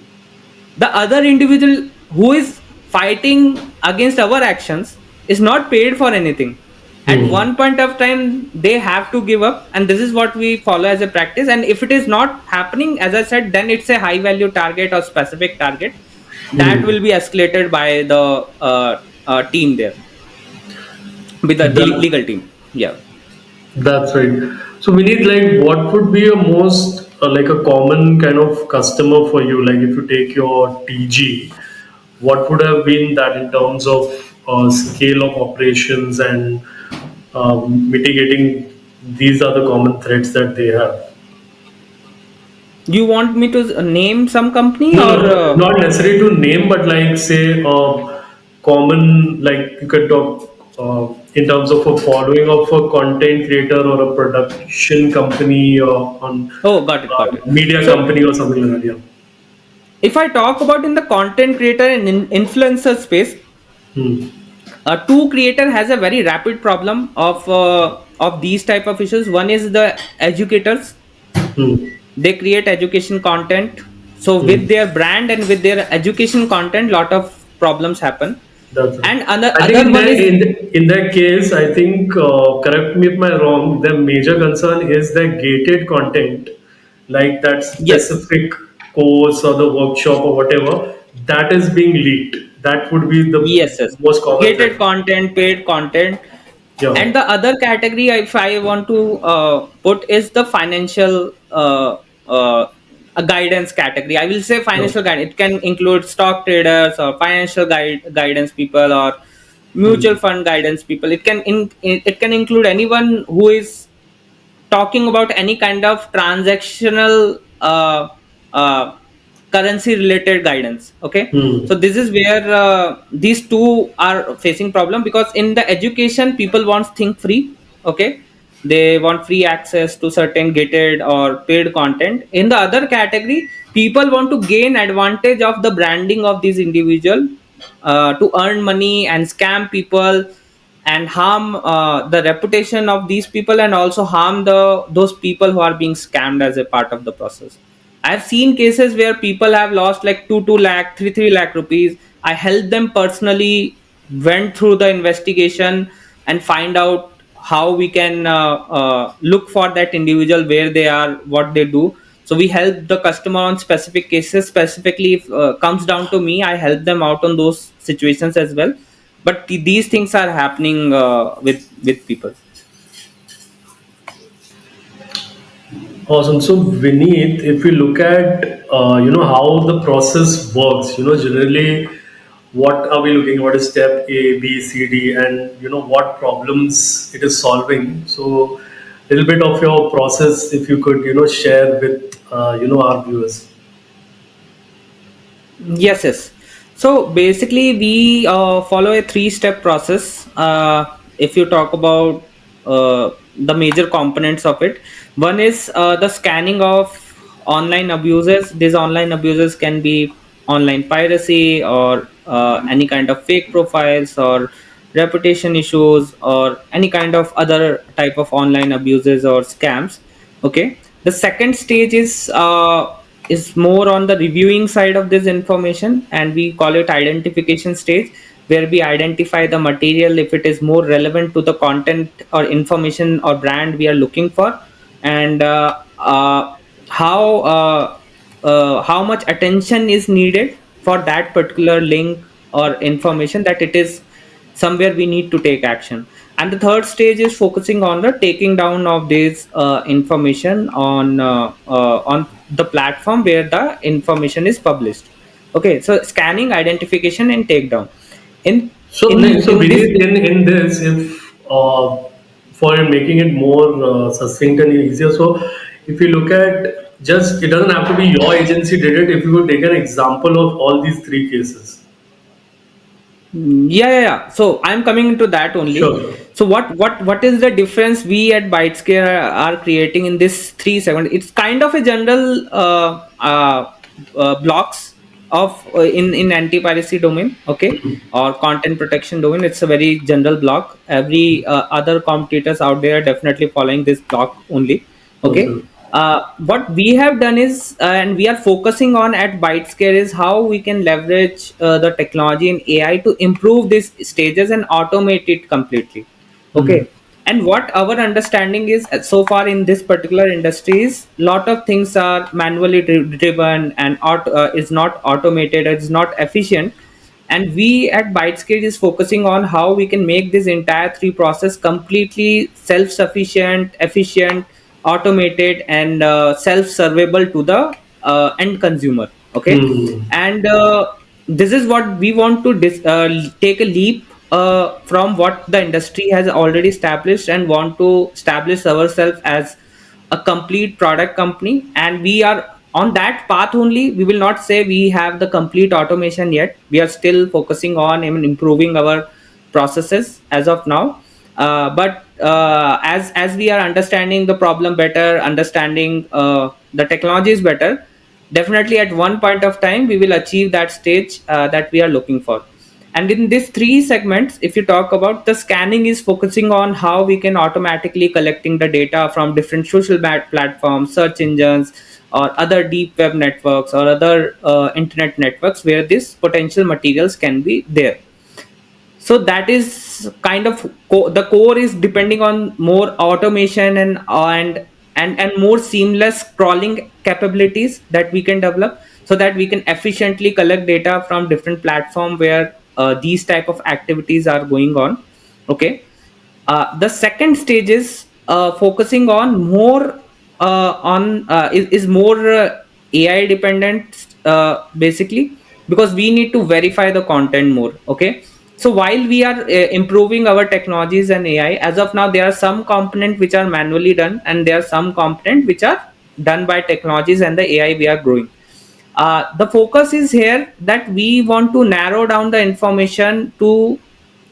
the other individual who is fighting against our actions is not paid for anything. At Hmm. one point of time they have to give up, and this is what we follow as a practice. And if it is not happening, as I said, then it's a high value target or specific target that Hmm. will be escalated by the team there, with the That, legal team. Yeah. that's right. So we need, like, what would be a most like a common kind of customer for you? Like if you take your TG, what would have been that in terms of scale of operations and mitigating? These are the common threats that they have. You want me to name some company No, or no, not necessary to name, but like say common, like you could talk in terms of a following of a content creator or a production company or on oh, got it, got it. media So company or something like that. Yeah. if I talk about in the content creator and influencer space, Hmm. two creator has a very rapid problem of these type of issues. One is the educators. Hmm. They create education content, so with Hmm. their brand and with their education content, lot of problems happen. That's right. And another I think other one is, in that case, I think correct me if I'm wrong. The major concern is the gated content, like that yes, specific course or the workshop or whatever that is being leaked. That would be the yes, yes, most common gated threat. content, paid content. Yeah. And the other category, if I want to put, is the financial a guidance category. I will say Yeah. financial guide. It can include stock traders or financial guidance people or mutual Hmm. fund guidance people. It can include anyone who is talking about any kind of transactional currency related guidance. Okay, Hmm. so this is where these two are facing problem, because in the education people want think free. Okay, they want free access to certain gated or paid content. In the other category, people want to gain advantage of the branding of these individual to earn money and scam people and harm the reputation of these people, and also harm the those people who are being scammed as a part of the process. I've seen cases where people have lost like 2 lakh, 3 lakh rupees. I helped them personally, went through the investigation and find out how we can look for that individual, where they are, what they do. So we help the customer on specific cases. Specifically, if comes down to me, I help them out on those situations as well. But these things are happening with people. Awesome. So, Vineet, if we look at how the process works, generally, what are we looking? What is step A, B, C, D, and what problems it is solving? So, a little bit of your process, if you could share with our viewers. Yes, yes. So basically, we follow a three-step process. If you talk about the major components of it, one is the scanning of online abuses. These online abuses can be online piracy or any kind of fake profiles or reputation issues or any kind of other type of online abuses or scams. Okay. The second stage is more on the reviewing side of this information, and we call it identification stage, where we identify the material if it is more relevant to the content or information or brand we are looking for, and how how much attention is needed for that particular link or information, that it is somewhere we need to take action. And the third stage is focusing on the taking down of this information on the platform where the information is published. Okay, so scanning, identification, and takedown. in So, so in this. Vineet, in this, if for making it more succinct and easier, so if you look at, just it doesn't have to be your agency did it. If you could take an example of all these three cases. Yeah, yeah, yeah. So I'm coming into that only. Sure. So what is the difference we at Bytescare are creating in this 3 segment? It's kind of a general blocks. of in anti-piracy domain, okay, or content protection domain. It's a very general block. Every other competitors out there are definitely following this block only, okay. Okay. What we have done is, and we are focusing on at Bytescare, is how we can leverage the technology and AI to improve these stages and automate it completely. Hmm. Okay. And what our understanding is, so far in this particular industry, is lot of things are manually driven and is not automated, it's not efficient. And we at Bytescale is focusing on how we can make this entire three process completely self-sufficient, efficient, automated, and self-servable to the end consumer. Okay. Hmm. And this is what we want to take a leap from what the industry has already established, and want to establish ourselves as a complete product company. And we are on that path only. We will not say we have the complete automation yet. We are still focusing on improving our processes as of now. But as we are understanding the problem better, understanding the technologies better, definitely at one point of time we will achieve that stage that we are looking for. And in these three segments, if you talk about, the scanning is focusing on how we can automatically collecting the data from different social platforms, search engines, or other deep web networks, or other internet networks where these potential materials can be there. So that is kind of the core is depending on more automation and more seamless crawling capabilities that we can develop, so that we can efficiently collect data from different platform where these type of activities are going on. Okay. The second stage is focusing on more is more AI dependent, basically, because we need to verify the content more. Okay. So while we are improving our technologies and AI, as of now there are some component which are manually done, and there are some component which are done by technologies and the AI we are growing. The focus is here that we want to narrow down the information to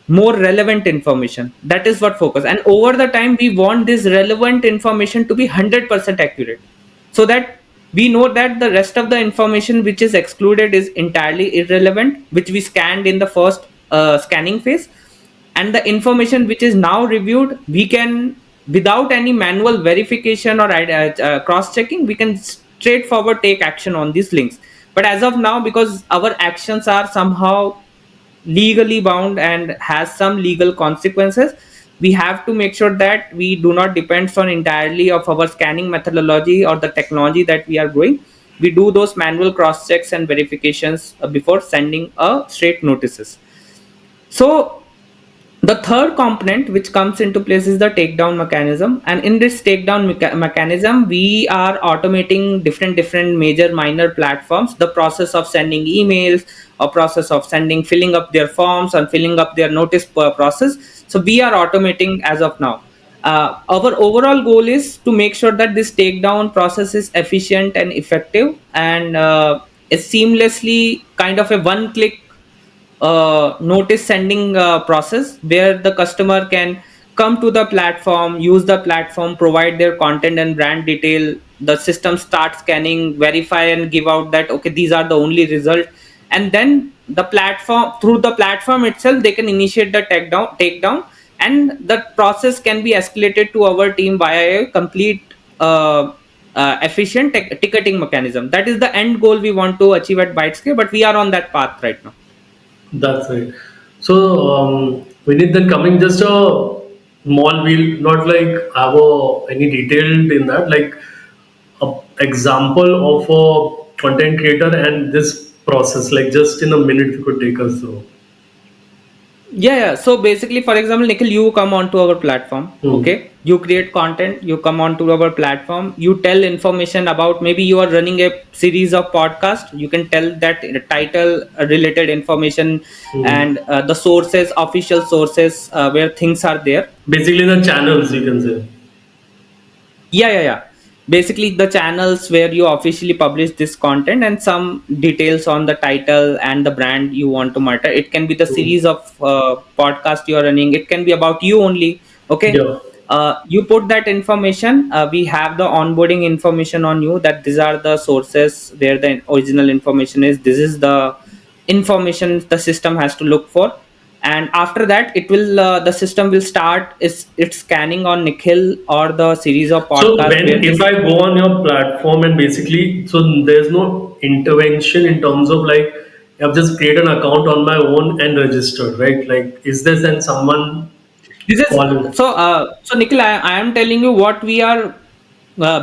more relevant information. That is what focus, and over the time we want this relevant information to be 100% accurate, so that we know that the rest of the information which is excluded is entirely irrelevant, which we scanned in the first scanning phase. And the information which is now reviewed, we can, without any manual verification or cross checking, we can straightforward take action on these links. But as of now, because our actions are somehow legally bound and has some legal consequences, we have to make sure that we do not depend on entirely of our scanning methodology or the technology that we are growing. We do those manual cross checks and verifications before sending a straight notices. So the third component which comes into place is the takedown mechanism. And in this takedown mechanism, we are automating different major minor platforms, the process of sending emails, or process of sending, filling up their forms and filling up their notice per process. So we are automating as of now. Our overall goal is to make sure that this takedown process is efficient and effective, and is seamlessly kind of a one click notice sending process, where the customer can come to the platform, use the platform, provide their content and brand detail. The system starts scanning, verify, and give out that okay, these are the only result. And then the platform, through the platform itself, they can initiate the takedown, and the process can be escalated to our team via a complete efficient ticketing mechanism. That is the end goal we want to achieve at Bytescare, but we are on that path right now. That's right. So we need then coming just a small wheel, not like have any detailed in that, like a example of a content creator and this process, like just in a minute you could take us through. Yeah. So basically, for example, Nikhil, you come onto our platform. Hmm. Okay, you create content. You come onto our platform. You tell information about, maybe you are running a series of podcast. You can tell that title, related information, Hmm. and the sources, official sources where things are there. Basically, the channels you can say. Yeah. Basically, the channels where you officially publish this content, and some details on the title and the brand you want to market. It can be the Hmm. series of podcast you are running. It can be about you only. Okay. Yeah. You put that information. We have the onboarding information on you, that these are the sources where the original information is. This is the information the system has to look for. And after that, it will the system will start its scanning on Nikhil or the series of So podcast where when if this. I go on your platform and basically, so there's no intervention in terms of like I've just created an account on my own and registered, right? Like, is there then someone This is calling? so Nikhil, I am telling you what we are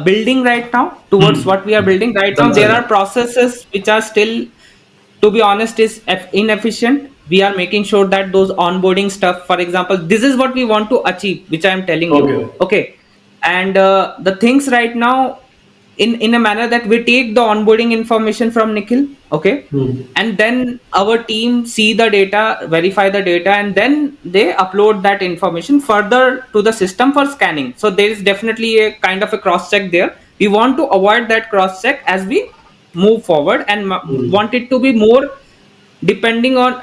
building right now. Towards Hmm. what we are building right now, That's there are it. processes which are still, to be honest, is inefficient. We are making sure that those onboarding stuff, for example, this is what we want to achieve, which I am telling you. Okay. Okay. And the things right now, in a manner that we take the onboarding information from Nikhil, okay, Hmm. and then our team see the data, verify the data, and then they upload that information further to the system for scanning. So there is definitely a kind of a cross check there. We want to avoid that cross check as we move forward, and Hmm. want it to be more depending on,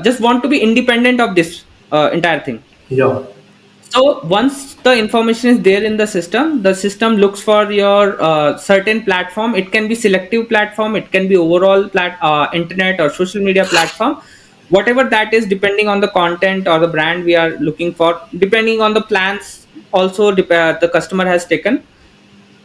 just want to be independent of this entire thing. Yeah. So once the information is there in the system looks for your certain platform. It can be selective platform, it can be overall internet or social media platform, whatever that is, depending on the content or the brand we are looking for, depending on the plans also the customer has taken.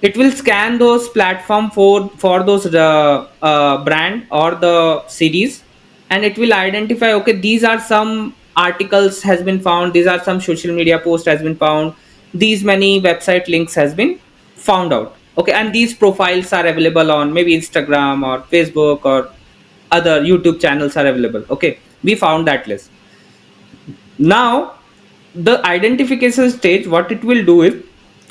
It will scan those platform for those brand or the series, and it will identify, okay, these are some articles has been found, these are some social media post has been found, these many website links has been found out, okay, and these profiles are available on maybe Instagram or Facebook or other YouTube channels are available. Okay, we found that list. Now the identification stage, what it will do is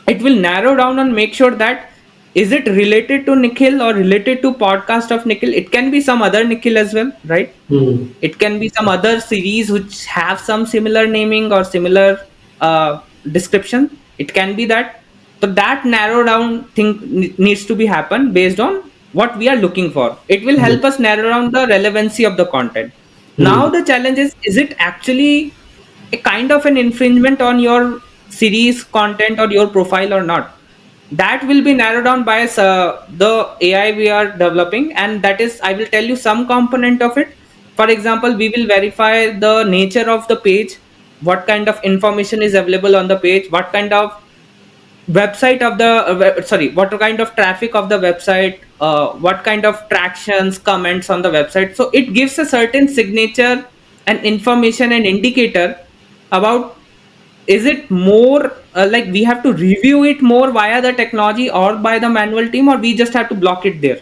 it will narrow down and make sure that is it related to Nikhil or related to podcast of Nikhil. It can be some other Nikhil as well, right? Hmm. It can be some other series which have some similar naming or similar description. It can be that. So that narrow down thing needs to be happen based on what we are looking for. It will Hmm. help us narrow down the relevancy of the content. Now Hmm. the challenge is it actually a kind of an infringement on your series content or your profile or not? That will be narrowed down by the AI we are developing, and that is, I will tell you some component of it. For example, we will verify the nature of the page, what kind of information is available on the page, what kind of website of the sorry, what kind of traffic of the website, what kind of tractions, comments on the website. So it gives a certain signature and information and indicator about, is it more like we have to review it more via the technology or by the manual team, or we just have to block it there.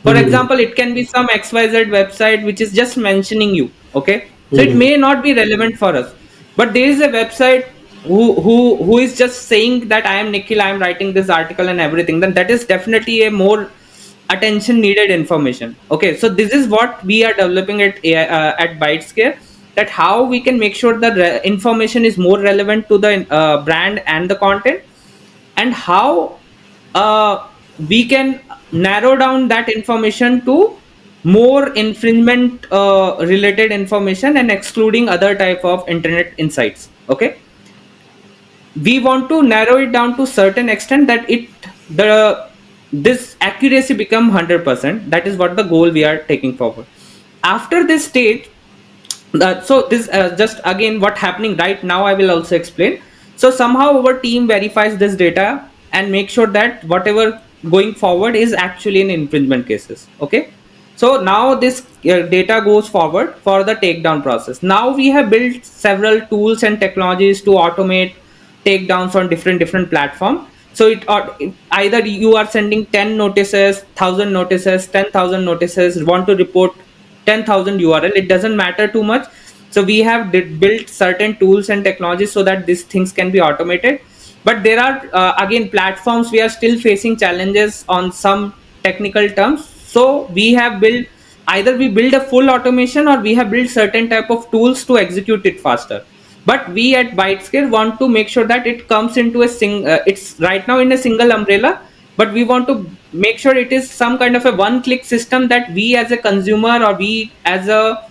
For Hmm. example, it can be some XYZ website which is just mentioning you. Okay. So it Hmm. may not be relevant for us. But there is a website who is just saying that I am Nikhil, I am writing this article and everything. Then that is definitely a more attention needed information. Okay. So this is what we are developing at at Bytescare, that how we can make sure the information is more relevant to the brand and the content, and how we can narrow down that information to more infringement related information and excluding other type of internet insights. Okay, we want to narrow it down to certain extent that it the this accuracy become 100%. That is what the goal we are taking forward. After this stage, so this just again what happening right now I will also explain. So somehow our team verifies this data and make sure that whatever going forward is actually an infringement cases. Okay, so now this data goes forward for the takedown process. Now we have built several tools and technologies to automate takedowns on different platform. So either you are sending 10 notices, 1000 notices, 10,000 notices, want to report 10,000 URL, it doesn't matter too much. So we have built certain tools and technologies so that these things can be automated. But there are again platforms we are still facing challenges on some technical terms. So we have built, either we build a full automation or we have built certain type of tools to execute it faster. But we at Bytescare want to make sure that it comes into it's right now in a single umbrella, but we want to make sure it is some kind of a one click system, that we as a consumer or we as a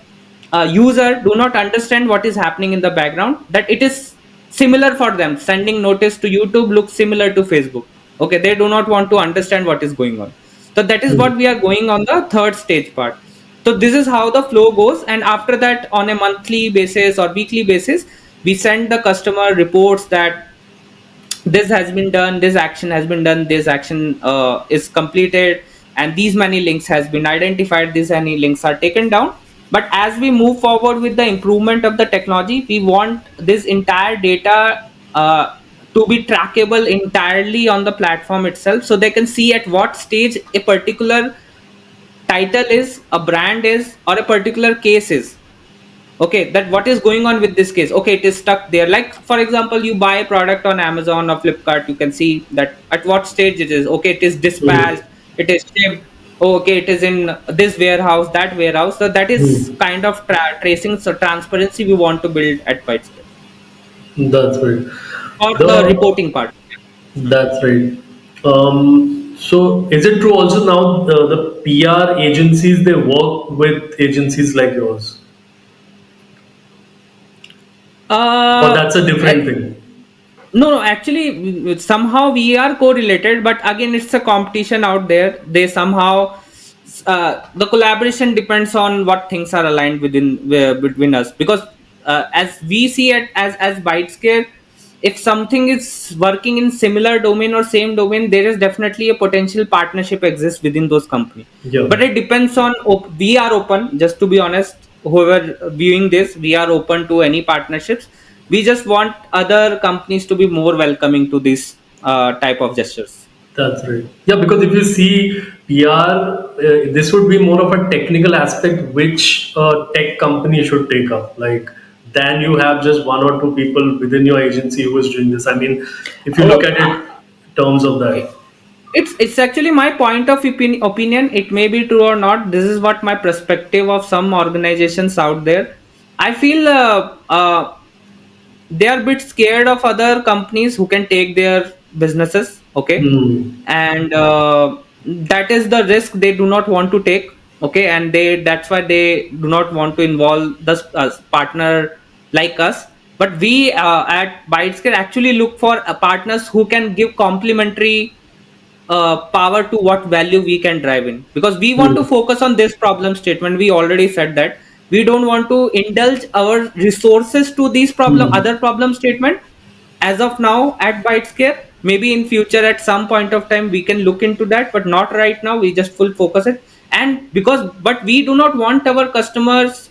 user do not understand what is happening in the background, that it is similar for them. Sending notice to YouTube looks similar to Facebook. Okay, they do not want to understand what is going on. So that is Hmm. what we are going on the third stage part. So this is how the flow goes, and after that, on a monthly basis or weekly basis, we send the customer reports that this has been done, this action has been done, this action is completed, and these many links has been identified, these many links are taken down. But as we move forward with the improvement of the technology, we want this entire data to be trackable entirely on the platform itself, so they can see at what stage a particular title is, a brand is, or a particular case is. Okay, that what is going on with this case. Okay, it is stuck there. Like for example, you buy a product on Amazon or Flipkart, you can see that at what stage it is. Okay, it is Hmm. dispatched, it is shipped. Okay, it is in this warehouse, that warehouse. So that is Hmm. kind of tracing, so transparency we want to build at Bytescare That's right. for the The reporting part. That's right. So is it true also now the PR agencies they work with agencies like yours, or uh that's a different thing? No, no, actually, somehow we are correlated, but again, it's a competition out there. They somehow, the collaboration depends on what things are aligned within between us. Because as we see it as Bytescare, if something is working in similar domain or same domain, there is definitely a potential partnership exists within those company. Yeah, But it depends on we are open. Just to be honest, whoever viewing this, we are open to any partnerships. We just want other companies to be more welcoming to these type of gestures. that's right. Yeah, because if you see PR, this would be more of a technical aspect which a tech company should take up. Like, then you have just one or two people within your agency who is doing this. I mean, if you look Oh, at it in terms of that. it's actually my point of opinion. It may be true or not. This is what my perspective of some organizations out there. I feel they are a bit scared of other companies who can take their businesses. Okay, Hmm. and that is the risk they do not want to take. Okay, and that's why they do not want to involve the partner like us. But we at Bytescare actually look for partners who can give complementary power to what value we can drive in, because we want to Hmm. focus on this problem statement. We already said that we don't want to indulge our resources to these Hmm. other problem statement as of now at Bytescare. Maybe in future at some point of time we can look into that, but not right now. We just full focus it. And because but we do not want our customers,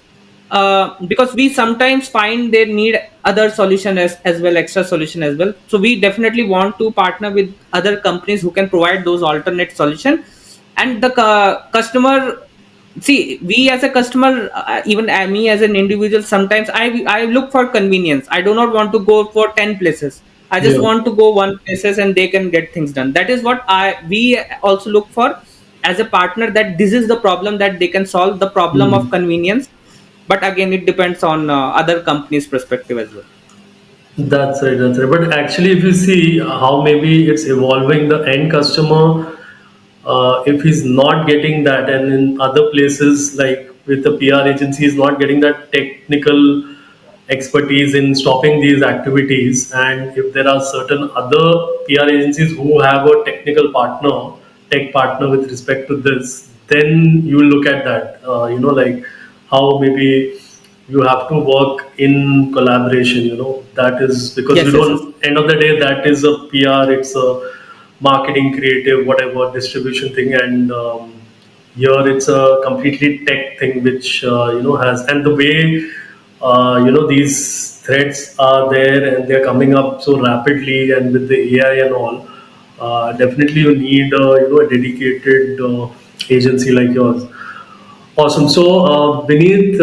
because we sometimes find they need other solution as well, extra solution as well. So we definitely want to partner with other companies who can provide those alternate solution. And the customer, see, we as a customer, even me as an individual, sometimes I look for convenience. I do not want to go for 10 places. I just Yeah. want to go one places and they can get things done. That is what I we also look for as a partner, that this is the problem that they can solve, the problem of Hmm. convenience. But again, it depends on other companies perspective as well. That's right, that's right. But actually, if you see how maybe it's evolving, the end customer, if he's not getting that, and in other places like with the PR agency, he's not getting that technical expertise in stopping these activities, and if there are certain other PR agencies who have a technical partner, tech partner with respect to this, then you look at that. Like how maybe you have to work in collaboration. That is because you Yes, yes, yes. don't. End of the day, that is a PR. It's a marketing, creative, whatever distribution thing, and here it's a completely tech thing, which has, and the way these threats are there and they're coming up so rapidly, and with the AI and all, definitely you need a dedicated agency like yours. Awesome. So, beneath,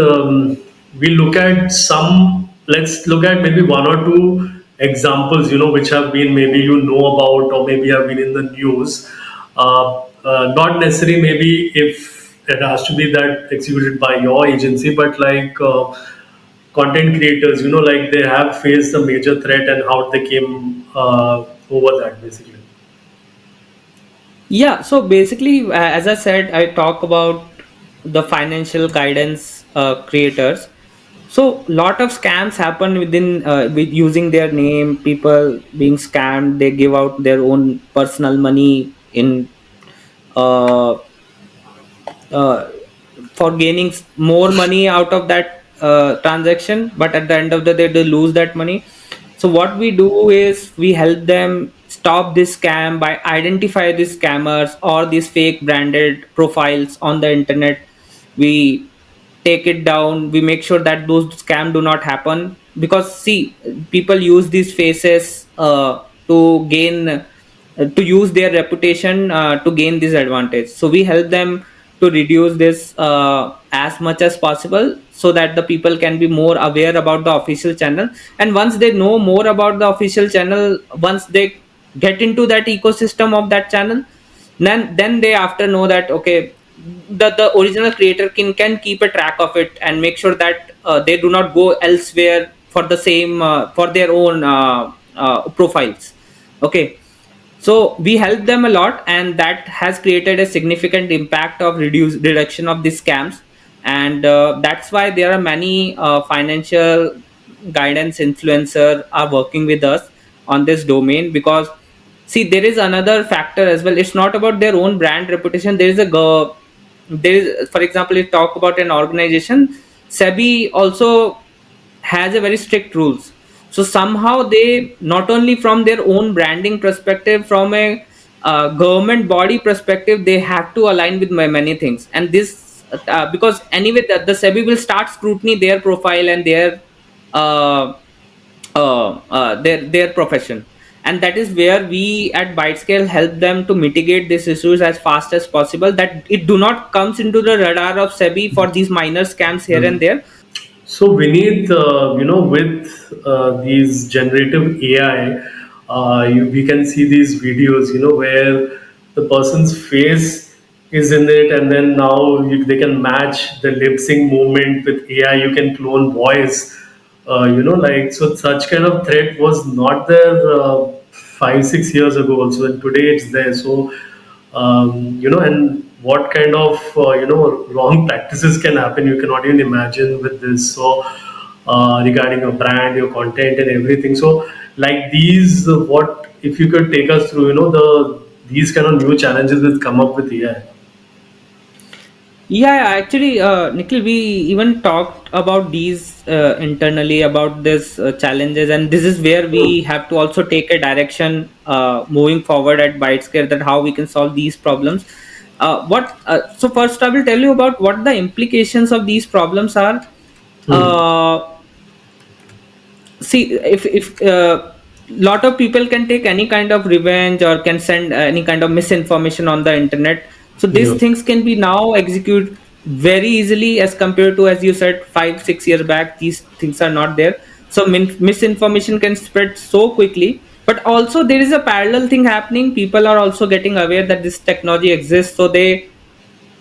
we look at some, let's look at maybe one or two examples, which have been maybe about, or maybe have been in the news. Not necessarily maybe if it has to be that executed by your agency, but like content creators, like they have faced a major threat and how they came over that basically. Yeah, so basically, as I said, I talk about the financial guidance creators. So lot of scams happen within with using their name. People being scammed, they give out their own personal money in uh, uh, for gaining more money out of that transaction, but at the end of the day they lose that money. So what we do is we help them stop this scam by identify these scammers or these fake branded profiles on the internet. We take it down, we make sure that those scam do not happen, because see, people use these faces to gain to use their reputation to gain this advantage. So we help them to reduce this as much as possible, so that the people can be more aware about the official channel. And once they know more about the official channel, once they get into that ecosystem of that channel, then they after know that okay, the original creator can keep a track of it and make sure that they do not go elsewhere for the same for their own profiles. Okay, so we help them a lot, and that has created a significant impact of reduction of these scams. And that's why there are many financial guidance influencer are working with us on this domain. Because see, there is another factor as well. It's not about their own brand reputation. There is, for example, if talk about an organization, SEBI also has a very strict rules. So somehow they, not only from their own branding perspective, from a government body perspective, they have to align with many things. And this because anyway the SEBI will start scrutiny their profile and uh, their profession. And that is where we at Bytescale help them to mitigate these issues as fast as possible, that it do not comes into the radar of SEBI for these minor scams here and there. So Vineet, with these generative AI, we can see these videos, where the person's face is in it, and then now they can match the lip sync movement with AI. You can clone voice, like so. Such kind of threat was not there 5 6 years ago, also, and today it's there. So and what kind of wrong practices can happen, you cannot even imagine with this. So regarding your brand, your content, and everything. So like these, what if you could take us through these kind of new challenges that come up with AI? Yeah, actually, Nikhil, we even talked about these internally about this challenges, and this is where we have to also take a direction moving forward at Bytescare, that how we can solve these problems. What So first, I will tell you about what the implications of these problems are. Hmm. See, if lot of people can take any kind of revenge or can send any kind of misinformation on the internet, so these Yeah. things can be now execute very easily as compared to, as you said, 5 6 years back. These things are not there. So misinformation can spread so quickly. But also there is a parallel thing happening. People are also getting aware that this technology exists, so they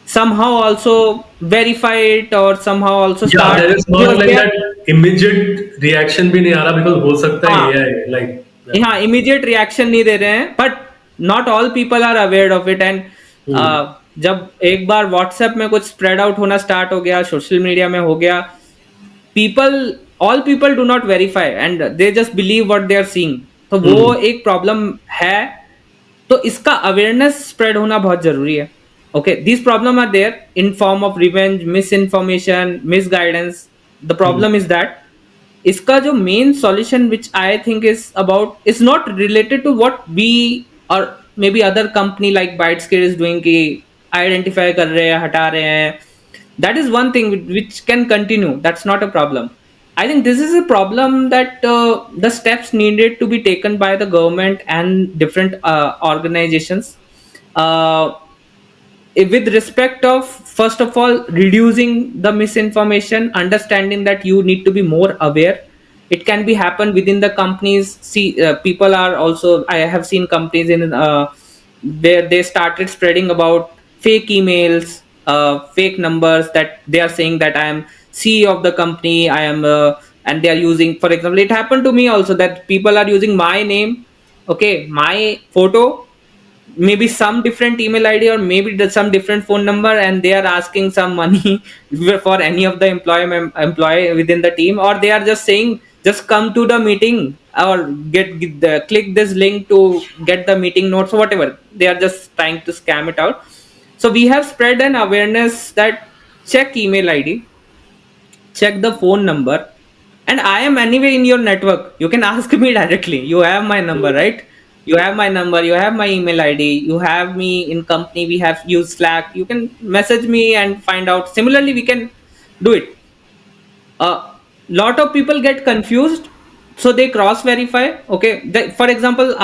somehow also verify it, or somehow also Yeah, start, there is not because like they are, that immediate reaction भी नहीं आ रहा because हो सकता है हाँ, AI like yeah. हाँ, immediate reaction नहीं दे रहे हैं, but not all people are aware of it. And Hmm. जब एक बार व्हाट्सएप में कुछ स्प्रेड आउट होना स्टार्ट हो गया, सोशल मीडिया में हो गया, people all people do not verify and they just believe what they are seeing. तो वो Hmm. एक प्रॉब्लम है। तो इसका अवेयरनेस स्प्रेड होना बहुत जरूरी है। Okay, this problem are there in form of revenge, misinformation, misguidance. The Hmm. Problem is that इसका जो main solution which I think is about is not related to what we और maybe other company like Bytescare is doing, कि identify कर रहे हैं, हटा रहे हैं। That is one thing which can continue. That's not a problem. I think this is a problem that the steps needed to be taken by the government and different organizations. Uh, with respect of, first of all, reducing the misinformation, understanding that you need to be more aware. It can be happen within the companies. See, people are also, I have seen companies in where they started spreading about fake emails, fake numbers, that they are saying that I am CEO of the company, I am and they are using, for example, it happened to me also, that people are using my name, okay, my photo, maybe some different email ID, or maybe some different phone number, and they are asking some money for any of the employee within the team, or they are just saying just come to the meeting, or click this link to get the meeting notes or whatever. They are just trying to scam it out. So we have spread an awareness that check email ID, check the phone number, and I am anyway in your network. You can ask me directly. You have my number, right? You have my number, you have my email ID, you have me in company, we have used Slack. You can message me and find out. Similarly, we can do it. A lot of people get confused, so they cross verify. Okay, for example,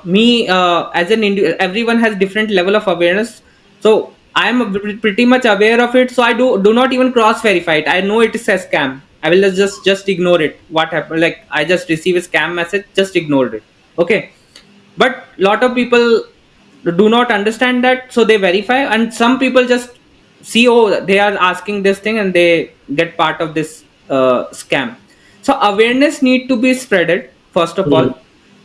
me, as everyone has different level of awareness. So I am pretty much aware of it, so I do not even cross verify it. I know it is a scam. I will just ignore it. What happened? Like, I just receive a scam message, just ignore it. Okay, but lot of people do not understand that, so they verify, and some people just see, oh, they are asking this thing, and they get part of this scam. So awareness need to be spreaded, first of Hmm. all,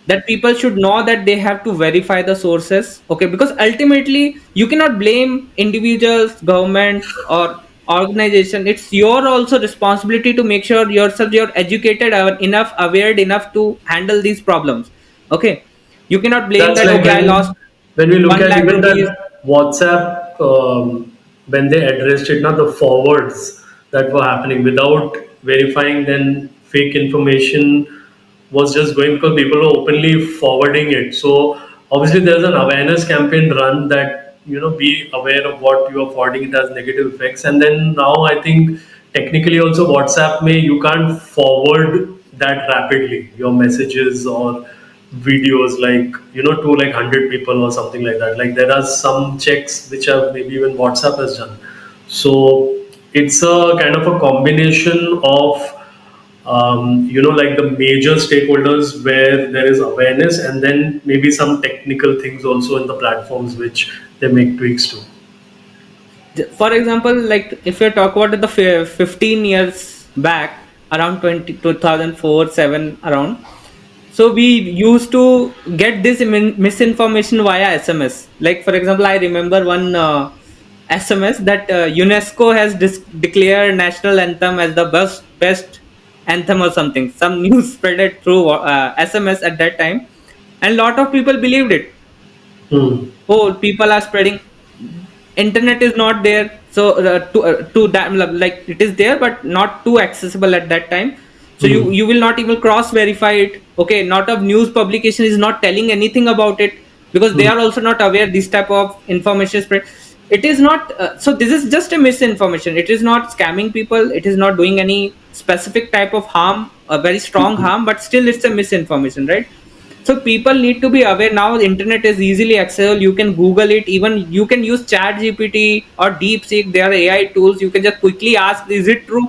that people should know that they have to verify the sources. Okay, because ultimately you cannot blame individuals, government, or organization. It's your also responsibility to make sure yourself you're educated enough, aware enough to handle these problems. Okay, you cannot blame That's that, like okay, I lost when we look 1 at lakh even rupees. that WhatsApp, when they addressed it, now the forwards that were happening without verifying, then fake information was just going because people were openly forwarding it. So obviously there's an awareness campaign run that, be aware of what you are forwarding. It has negative effects. And then now I think technically also WhatsApp may you can't forward that rapidly your messages or videos, like, to like 100 people or something like that. Like there are some checks which are maybe even WhatsApp has done. So it's a kind of a combination of, like the major stakeholders where there is awareness, and then maybe some technical things also in the platforms which they make tweaks to. For example, like if you talk about the 15 years back, around 2004 7 around. So we used to get this misinformation via SMS. Like for example, I remember one SMS that UNESCO has declared national anthem as the best anthem or something. Some news spread it through SMS at that time, and lot of people believed it. Hmm. Oh, people are spreading. Internet is not there, so to that, like it is there but not too accessible at that time. So Hmm. you will not even cross verify it. Okay, not of news publication is not telling anything about it, because they Hmm. are also not aware this type of information spread. It is not so this is just a misinformation. It is not scamming people, it is not doing any specific type of harm, a very strong harm, but still it's a misinformation, right? So people need to be aware. Now the internet is easily accessible. You can Google it. Even you can use Chat GPT or DeepSeek. There are AI tools. You can just quickly ask, "Is it true?"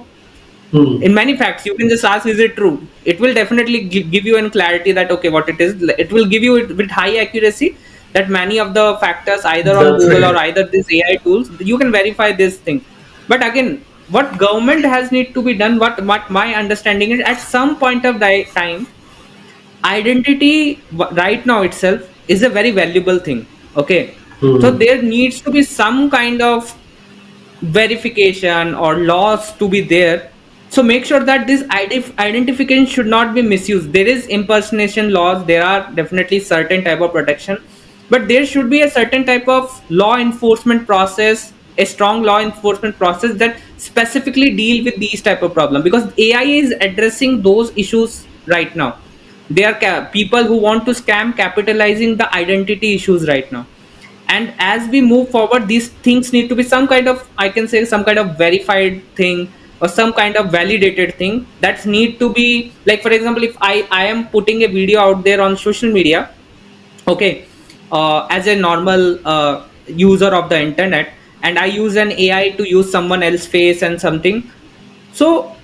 Hmm. In many facts, you can just ask, "Is it true?" It will definitely give you in clarity that okay, what it is. It will give you it with high accuracy that many of the factors either on That's Google or right. either these AI tools, you can verify these things. But again, what government has need to be done, what my understanding is, at some point of time, identity right now itself is a very valuable thing. Okay, so Hmm. there needs to be some kind of verification or laws to be there. So make sure that this identification should not be misused. There is impersonation laws, there are definitely certain type of protection, but there should be a certain type of law enforcement process, a strong law enforcement process that specifically deal with these type of problem, because AI is addressing those issues right now. They are people who want to scam capitalizing the identity issues right now. And as we move forward, these things need to be some kind of, I can say, some kind of verified thing, or some kind of validated thing that need to be, like for example, if I am putting a video out there on social media, okay, as a normal user of the internet, and I use an AI to use someone else's face and something. So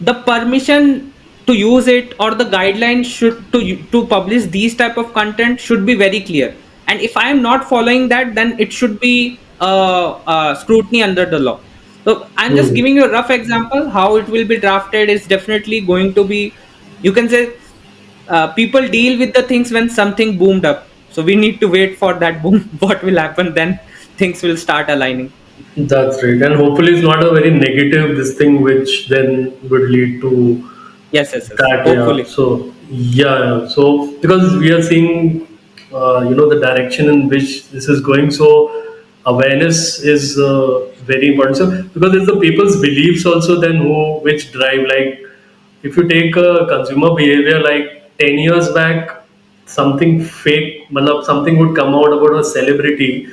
the permission to use it, or the guidelines should to publish these type of content should be very clear. And if I am not following that, then it should be scrutiny under the law. So I'm just Hmm. giving you a rough example how it will be drafted. Is definitely going to be, you can say, people deal with the things when something boomed up. So we need to wait for that boom. What will happen then? Things will start aligning. That's right. And hopefully it's not a very negative this thing which then would lead to Yes, yes, yes. that, yeah. Hopefully. So yeah, so because we are seeing, the direction in which this is going, so awareness is very important. So because it's the people's beliefs also then who which drive, like if you take a consumer behavior like 10 years back, something fake, matlab something would come out about a celebrity,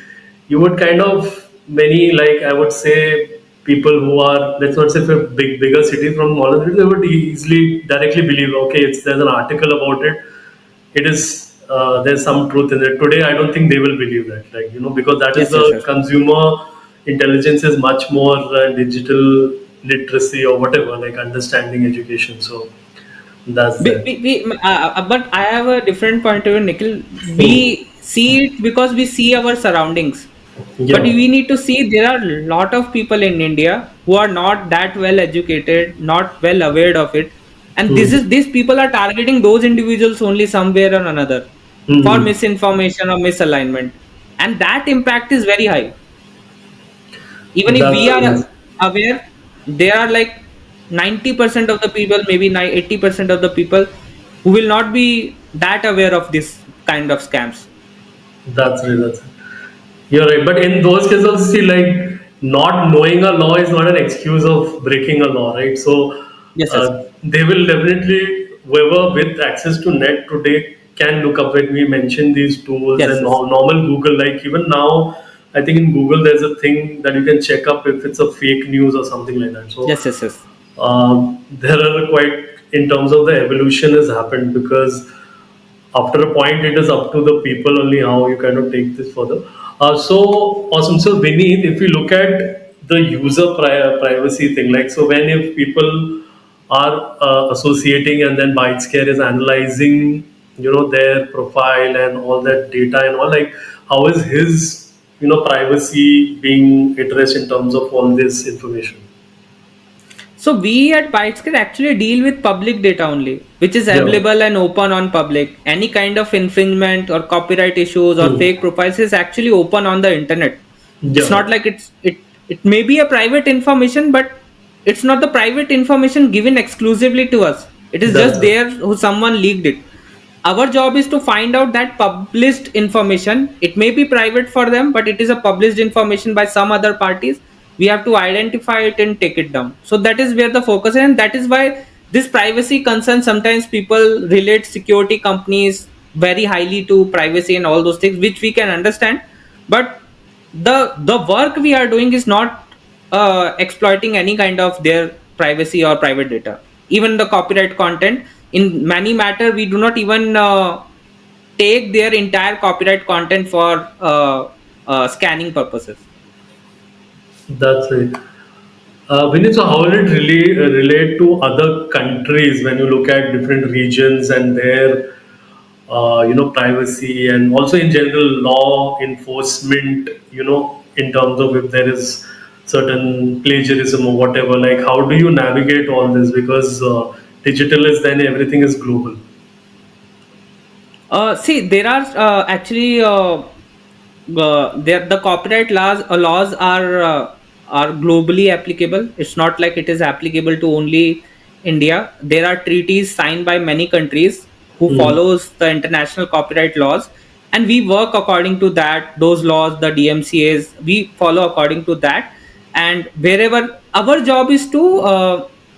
you would kind of many, like I would say, people who are, let's not say for bigger cities, from smaller cities, they would easily directly believe, okay, it's there's an article about it, it is there's some truth in it. Today I don't think they will believe that, like, because that is Yes, yes, the yes. consumer intelligence is much more digital literacy or whatever, like understanding education. So that's that. But I have a different point of view, Nikhil. Hmm. We see it because we see our surroundings. But Yeah. we need to see there are a lot of people in India who are not that well educated, not well aware of it. And Hmm. these people are targeting those individuals only somewhere or another for Hmm. misinformation or misalignment. And that impact is very high. Even if That's we it. are Yes. aware, there are like 90% of the people, maybe 80% of the people who will not be that aware of this kind of scams. That's right. That's it. You're right. But in those cases, also, see, like not knowing a law is not an excuse of breaking a law, right? So Yes, yes, they will definitely, whoever with access to net today can look up when we mention these tools yes, and yes, normal Google. Like even now, I think in Google there's a thing that you can check up if it's a fake news or something like that. So yes, yes, yes. there are quite, in terms of the evolution has happened, because after a point it is up to the people only how you kind of take this further. So awesome. So Vineet, if we look at the user privacy thing, like, so when if people are associating and then Bytescare is analyzing, their profile and all that data and all, like how is his, privacy being addressed in terms of all this information? So we at Bytescare actually deal with public data only, which is Yeah. available and open on public. Any kind of infringement or copyright issues or Hmm. fake profiles is actually open on the internet. It's Yeah. not like it may be a private information, but it's not the private information given exclusively to us. It is That's just it. there who someone leaked it. Our job is to find out that published information. It may be private for them, but it is a published information by some other parties. We have to identify it and take it down. So that is where the focus is, and that is why this privacy concern, sometimes people relate security companies very highly to privacy and all those things, which we can understand. But the work we are doing is not exploiting any kind of their privacy or private data. Even the copyright content, in many matter, we do not even take their entire copyright content for scanning purposes. That's it. Vinit, so how will it really relate to other countries when you look at different regions and their, privacy, and also in general law enforcement, in terms of if there is certain plagiarism or whatever, like how do you navigate all this? Because digital is then everything is global. See, there are actually the copyright laws are globally applicable. It's not like it is applicable to only India. There are treaties signed by many countries who Hmm. follows the international copyright laws, and we work according to that. Those laws, the DMCA's, we follow according to that. And wherever our job is to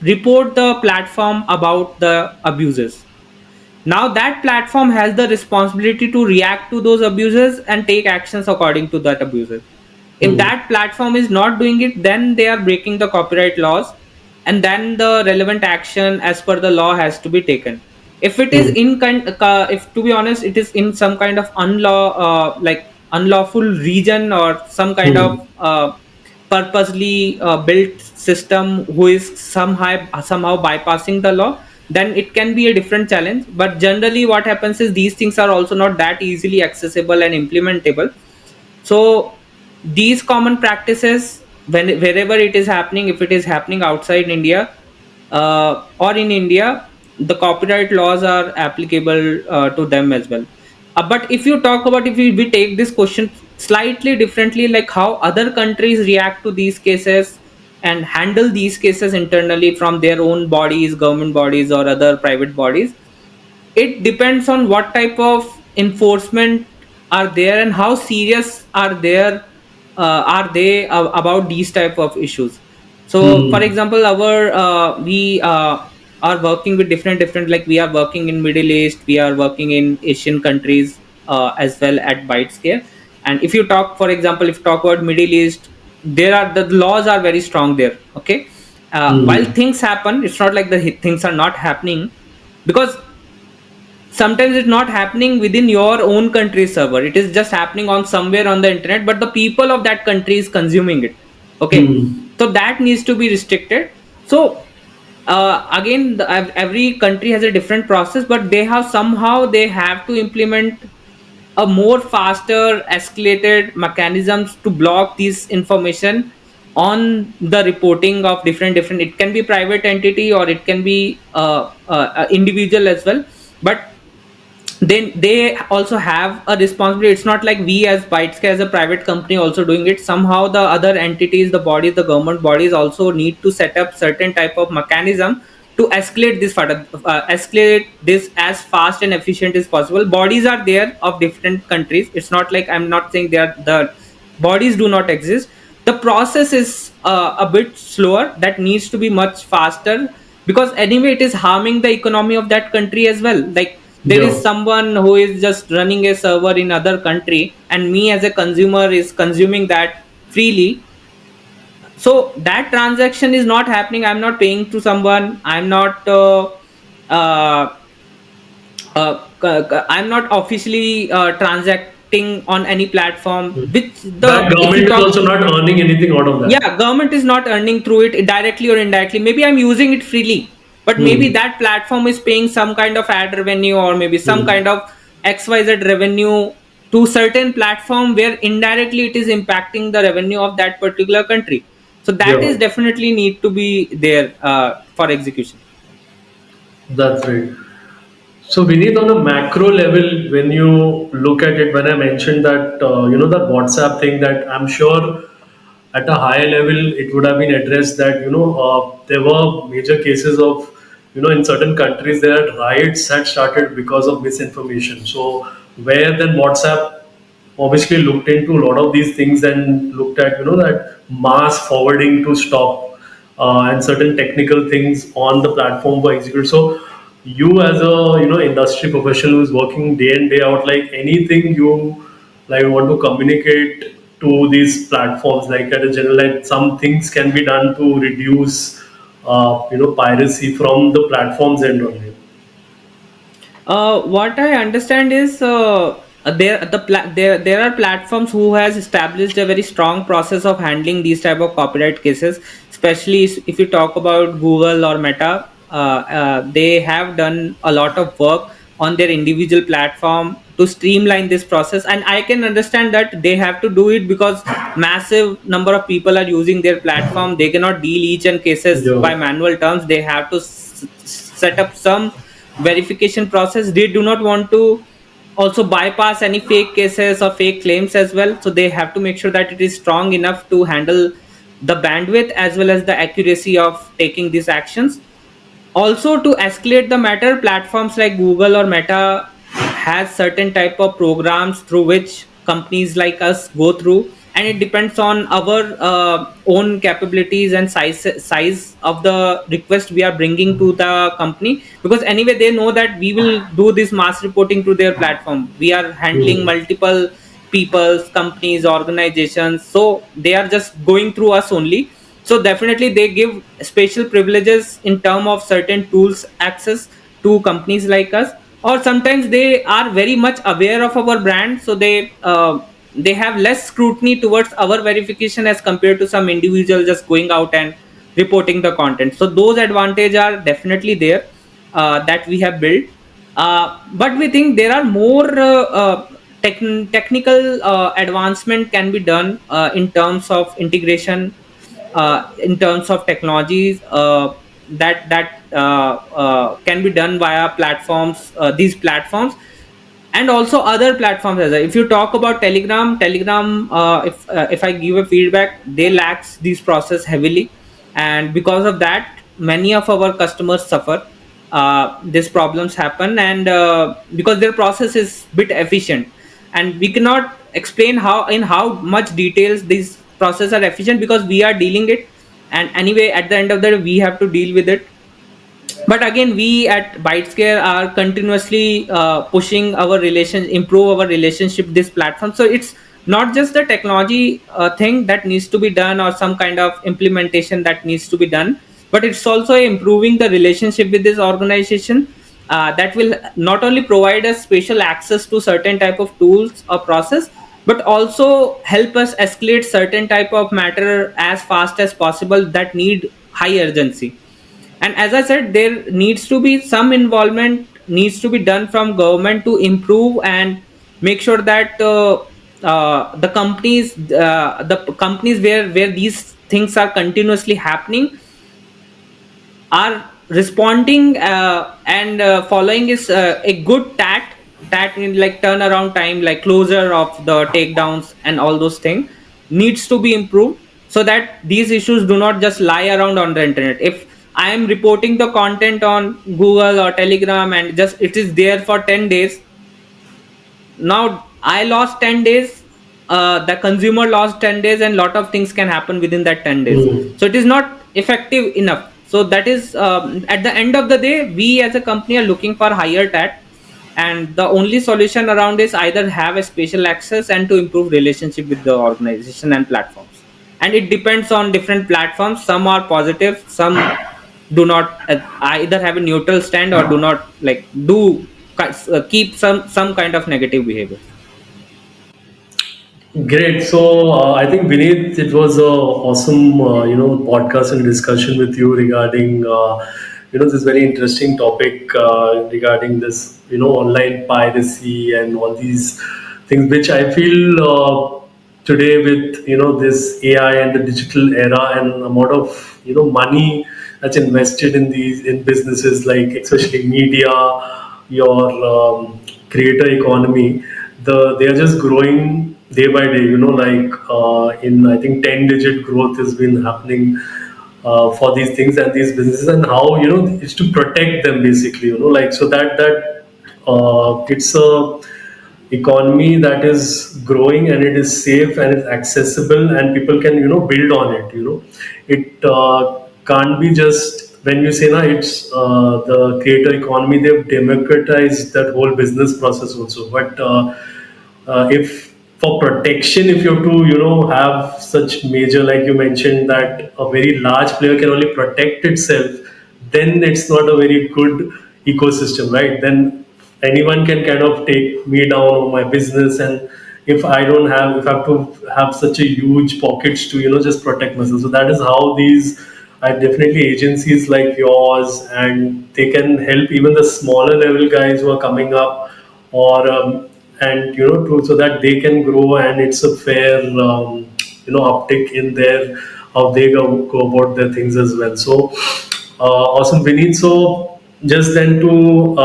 report the platform about the abuses. Now that platform has the responsibility to react to those abuses and take actions according to that abuses. If Hmm. that platform is not doing it, then they are breaking the copyright laws, and then the relevant action as per the law has to be taken. If it is Hmm. if to be honest, it is in some kind of like unlawful region or some kind of Hmm. purposely built system who is somehow bypassing the law, then it can be a different challenge. But generally what happens is these things are also not that easily accessible and implementable. So these common practices, wherever it is happening, if it is happening outside India or in India, the copyright laws are applicable to them as well. But if you talk about, if we take this question slightly differently, like how other countries react to these cases and handle these cases internally from their own bodies, government bodies, or other private bodies, it depends on what type of enforcement are there and how serious are they about these type of issues. So for Hmm. example, our we are working with different, like we are working in Middle East, we are working in Asian countries as well at Bytescare. And if you talk, for example, if you talk about Middle East, there are the laws are very strong there. Okay, while Hmm. things happen, it's not like the things are not happening, because sometimes it's not happening within your own country's server, it is just happening on somewhere on the internet, but the people of that country is consuming it. Okay, Hmm. so that needs to be restricted. So again, every country has a different process, but they have somehow they have to implement a more faster escalated mechanisms to block this information on the reporting of different, it can be private entity or it can be individual as well. But then they also have a responsibility. It's not like we as Bytescare as a private company also doing it. Somehow the other entities, the bodies, the government bodies also need to set up certain type of mechanism to escalate this further, escalate this as fast and efficient as possible. Bodies are there of different countries. It's not like, I'm not saying they are, the bodies do not exist. The process is a bit slower, that needs to be much faster, because anyway it is harming the economy of that country as well. Like there is Yeah, someone who is just running a server in other country, and me as a consumer is consuming that freely. So that transaction is not happening, I'm not paying to someone, I'm not uh, I'm not officially transacting on any platform, which that the, if you government is talk, also not earning anything out of that. yeah, government is not earning through it directly or indirectly. Maybe I'm using it freely, but maybe Hmm. that platform is paying some kind of ad revenue, or maybe some Hmm. kind of XYZ revenue to certain platform, where indirectly it is impacting the revenue of that particular country. So that Yeah, is definitely need to be there for execution. that's right. So we need on a macro level, when you look at it, when I mentioned that, that WhatsApp thing, that I'm sure at a higher level it would have been addressed, that there were major cases of, in certain countries there are riots had started because of misinformation. So where then WhatsApp obviously looked into a lot of these things and looked at, that mass forwarding to stop, and certain technical things on the platform for execute. So you as a, industry professional who's working day in day out, like anything you like want to communicate to these platforms, like at a general, like some things can be done to reduce piracy from the platforms end only. What I understand is there are platforms who has established a very strong process of handling these type of copyright cases. Especially if you talk about Google or Meta, they have done a lot of work on their individual platform to streamline this process. And I can understand that they have to do it because massive number of people are using their platform. They cannot deal each and cases Yeah. by manual terms. They have to set up some verification process. They do not want to also bypass any fake cases or fake claims as well, so they have to make sure that it is strong enough to handle the bandwidth as well as the accuracy of taking these actions. Also, to escalate the matter, platforms like Google or Meta has certain type of programs through which companies like us go through, and it depends on our own capabilities and size of the request we are bringing to the company. Because anyway they know that we will do this mass reporting to their platform, we are handling Hmm. multiple people's, companies, organizations, so they are just going through us only. So definitely they give special privileges in term of certain tools access to companies like us. Or sometimes they are very much aware of our brand, so they have less scrutiny towards our verification as compared to some individual just going out and reporting the content. So those advantage are definitely there, that we have built. But we think there are more technical advancement can be done in terms of integration, in terms of technologies that can be done via platforms, these platforms. and also other platforms as well. If you talk about Telegram, if I give a feedback, they lacks these process heavily, and because of that, many of our customers suffer. These problems happen, and because their process is bit efficient, and we cannot explain how much details these process are efficient, because we are dealing it, and anyway at the end of the day we have to deal with it. But again, we at Bytescare are continuously pushing our relation, improve our relationship with this platform. So it's not just the technology thing that needs to be done, or some kind of implementation that needs to be done, but it's also improving the relationship with this organization, that will not only provide us special access to certain type of tools or process, but also help us escalate certain type of matter as fast as possible that need high urgency. And as I said, there needs to be some involvement needs to be done from government to improve and make sure that the companies where these things are continuously happening are responding, and following is a good tat in like turnaround time, like closure of the takedowns and all those things needs to be improved, so that these issues do not just lie around on the internet. If I am reporting the content on Google or Telegram and just it is there for 10 days, now I lost 10 days, the consumer lost 10 days, and lot of things can happen within that 10 days. Hmm. So it is not effective enough. So that is, at the end of the day, we as a company are looking for higher tat, and the only solution around is either have a special access and to improve relationship with the organization and platforms. And it depends on different platforms. Some are positive, some do not, either have a neutral stand or do not like do keep some kind of negative behaviors. Great. So I think Vineet, it was a awesome podcast and discussion with you regarding this very interesting topic regarding this online piracy and all these things, which I feel today with this AI and the digital era and amount of money that's invested in these in businesses like especially media, your creator economy, they are just growing day by day. Like in I think 10-digit growth has been happening for these things and these businesses, and how it's to protect them basically. Like so that it's a economy that is growing and it is safe and it's accessible and people can build on it. It can't be just when you say na it's the creator economy, they've democratized that whole business process also. But if for protection, if you have to have such major, like you mentioned, that a very large player can only protect itself, then it's not a very good ecosystem, right? Then anyone can kind of take me down on my business, and if I have to have such a huge pockets to just protect myself. So that is how these are definitely agencies like yours, and they can help even the smaller level guys who are coming up, or and so that they can grow and it's a fair uptick in their how they go about their things as well. So awesome, Vineet. So just then to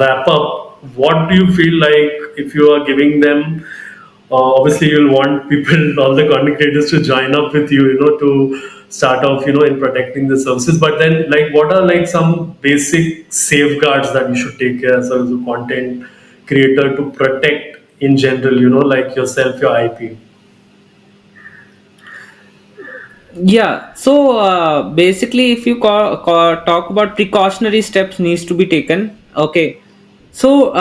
wrap up, what do you feel like if you are giving them? Obviously, you'll want people, all the content creators, to join up with you, to start off, in protecting the services. But then, like, what are like some basic safeguards that you should take care as a content creator to protect in general, like yourself, your IP? Yeah, so basically if you talk about precautionary steps needs to be taken. Okay, so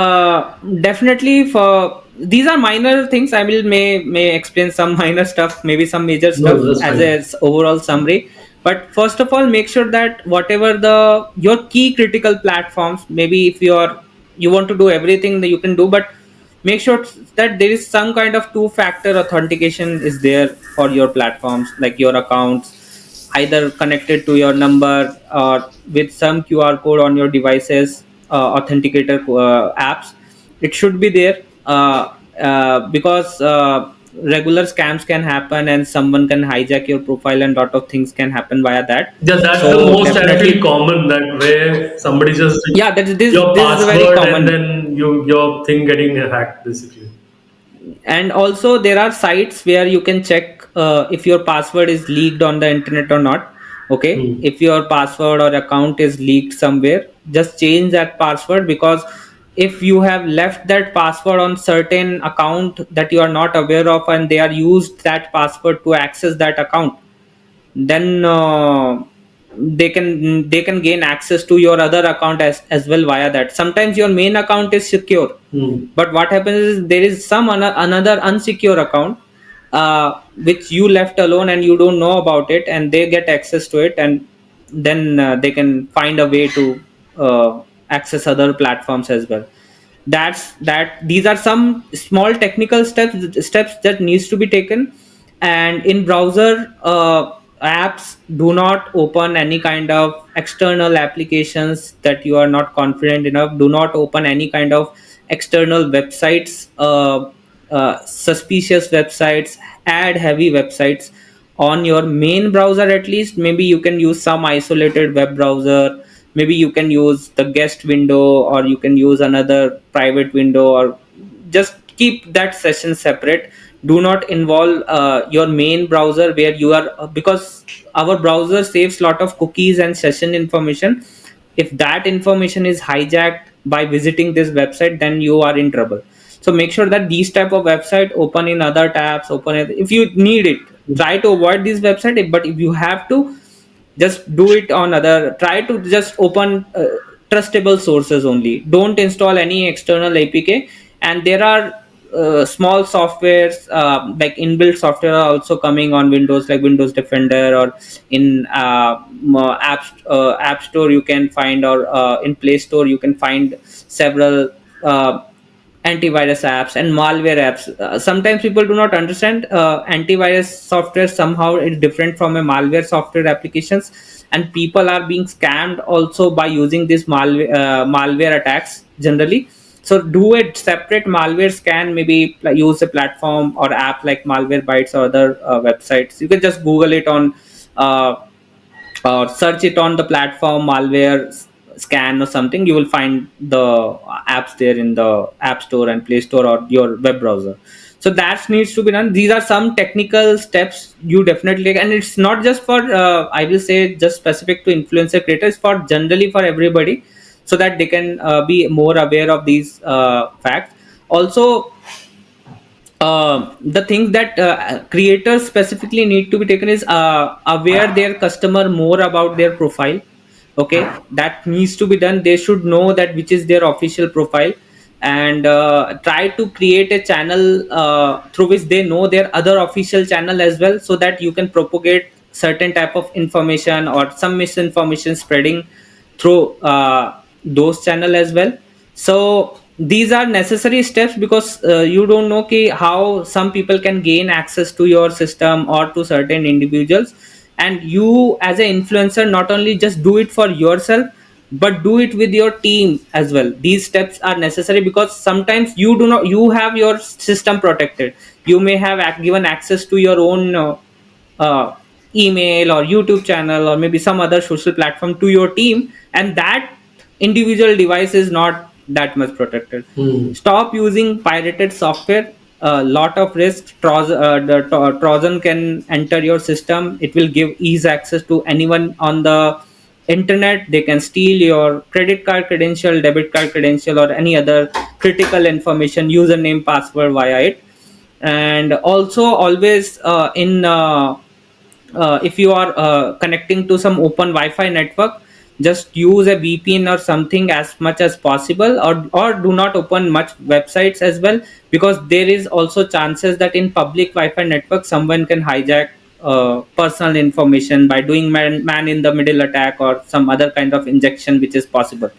definitely for these are minor things. I will may explain some minor stuff, maybe some major No, stuff that's as fine. a overall summary. But first of all, make sure that whatever the your key critical platforms, maybe if you want to do everything that you can do, but make sure that there is some kind of two-factor authentication is there for your platforms, like your accounts either connected to your number or with some QR code on your devices, authenticator apps. It should be there, because regular scams can happen and someone can hijack your profile and lot of things can happen via that. Yeah, that's the So most I feel definitely, common, that where somebody just yeah, that is this your this is a very password and common. then your thing getting hacked basically. And also there are sites where you can check if your password is leaked on the internet or not. Okay, Hmm. if your password or account is leaked somewhere, just change that password, because if you have left that password on certain account that you are not aware of, and they are used that password to access that account, then they can gain access to your other account as well via that. Sometimes your main account is secure, Hmm. but what happens is there is some another unsecure account which you left alone and you don't know about it, and they get access to it, and then they can find a way to access other platforms as well. These are some small technical steps that needs to be taken. And in browser apps, do not open any kind of external applications that you are not confident enough. Do not open any kind of external websites, suspicious websites, ad heavy websites on your main browser. At least maybe you can use some isolated web browser, maybe you can use the guest window, or you can use another private window, or just keep that session separate. Do not involve your main browser where you are, because our browser saves lot of cookies and session information. If that information is hijacked by visiting this website, then you are in trouble. So make sure that these type of website open in other tabs, open it if you need it. Try to avoid this website, but if you have to, just do it on other. Try to just open trustable sources only. Don't install any external apk. And there are small softwares, like inbuilt software are also coming on windows, like Windows Defender, or in app store you can find, or in Play Store you can find several antivirus apps and malware apps. Sometimes people do not understand antivirus software somehow is different from a malware software applications, and people are being scammed also by using these malware attacks generally. So do a separate malware scan, maybe like use a platform or app like Malwarebytes or other websites. You can just Google it on uh, or search it on the platform malware scan or something. You will find the apps there in the app store and Play Store or your web browser. So that needs to be done. These are some technical steps you definitely, and it's not just for I will say just specific to influencer creators, for generally for everybody, so that they can be more aware of these facts. Also, the things that creators specifically need to be taken is aware their customer more about their profile. Okay, that needs to be done. They should know that which is their official profile, and try to create a channel through which they know their other official channel as well, so that you can propagate certain type of information or some misinformation spreading through those channel as well. So these are necessary steps, because you don't know how some people can gain access to your system or to certain individuals. And you as an influencer not only just do it for yourself, but do it with your team as well. These steps are necessary, because sometimes you do not, you have your system protected. You may have given access to your own uh, email or YouTube channel or maybe some other social platform to your team, and that individual device is not that much protected. Hmm. Stop using pirated software. A lot of risks. Trojan can enter your system. It will give ease access to anyone on the internet. They can steal your credit card credential, debit card credential, or any other critical information, username, password via it. And also always in if you are connecting to some open Wi-Fi network, just use a VPN or something as much as possible, or do not open much websites as well, because there is also chances that in public Wi-Fi network someone can hijack personal information by doing man in the middle attack or some other kind of injection which is possible.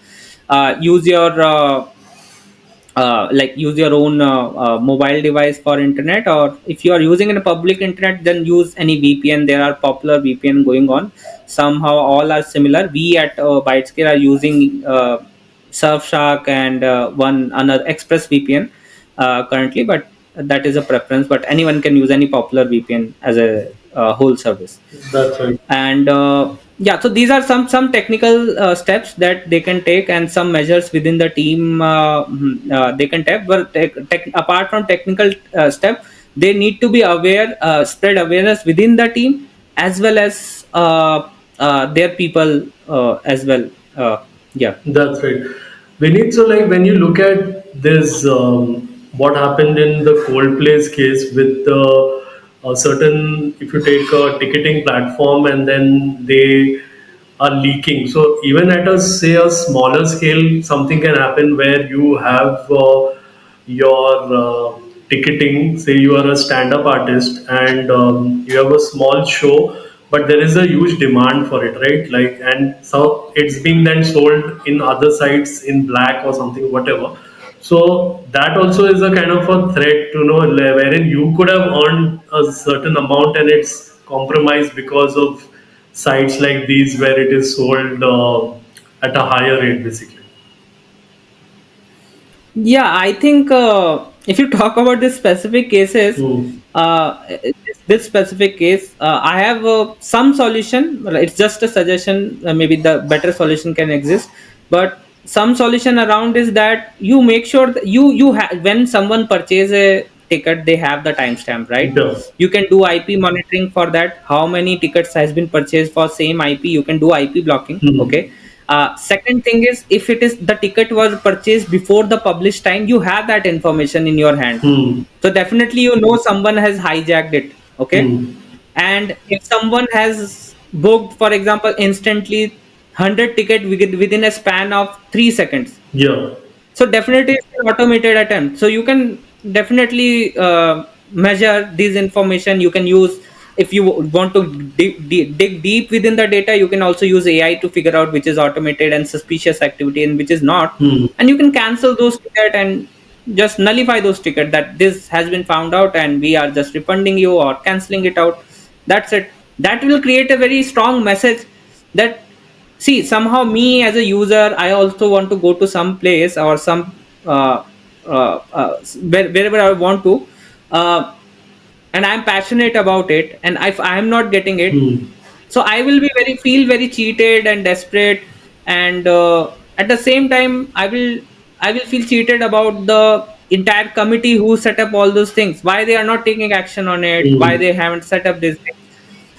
Use your like use your own mobile device for internet, or if you are using in a public internet, then use any VPN. There are popular VPN going on. Somehow all are similar. We at Bytescare are using Surfshark and one another Express VPN currently, but that is a preference. But anyone can use any popular VPN as a whole service. That's right. And Yeah, so these are some technical steps that they can take, and some measures within the team they can take. But apart from technical step, they need to be aware, spread awareness within the team, as well as their people as well. Yeah. That's right. Vineet, so like when you look at this, what happened in the Coldplay's case with the a certain, if you take a ticketing platform and then they are leaking. So even at a say a smaller scale, something can happen where you have your ticketing. Say you are a stand-up artist and you have a small show, but there is a huge demand for it, right? Like, and so it's being then sold in other sites in black or something, whatever. So that also is a kind of a threat to know wherein you could have earned a certain amount and it's compromised because of sites like these where it is sold at a higher rate, basically. Yeah, I think if you talk about this specific cases, Hmm. this specific case, I have some solution. Well, it's just a suggestion. Maybe the better solution can exist, but some solution around is that you make sure that when someone purchase a ticket, they have the timestamp, right? Yeah. You can do IP monitoring for that. How many tickets has been purchased for same IP? You can do IP blocking. Hmm. Okay. Second thing is, if it is the ticket was purchased before the published time, you have that information in your hand. Hmm. So definitely you know someone has hijacked it. Okay. Hmm. And if someone has booked, for example, instantly 100 ticket within a span of 3 seconds, Yeah. so definitely it's an automated attempt. So you can definitely measure these information. You can use, if you want to dig deep within the data, you can also use AI to figure out which is automated and suspicious activity and which is not. Hmm. And you can cancel those ticket and just nullify those ticket, that this has been found out and we are just refunding you or canceling it out. That's it. That will create a very strong message that, see, somehow me as a user, I also want to go to some place or some wherever I want to, uh, and I'm passionate about it, and if I am not getting it, Hmm. so I will be feel very cheated and desperate, and at the same time I will feel cheated about the entire committee who set up all those things, why they are not taking action on it, why Hmm. they haven't set up these things.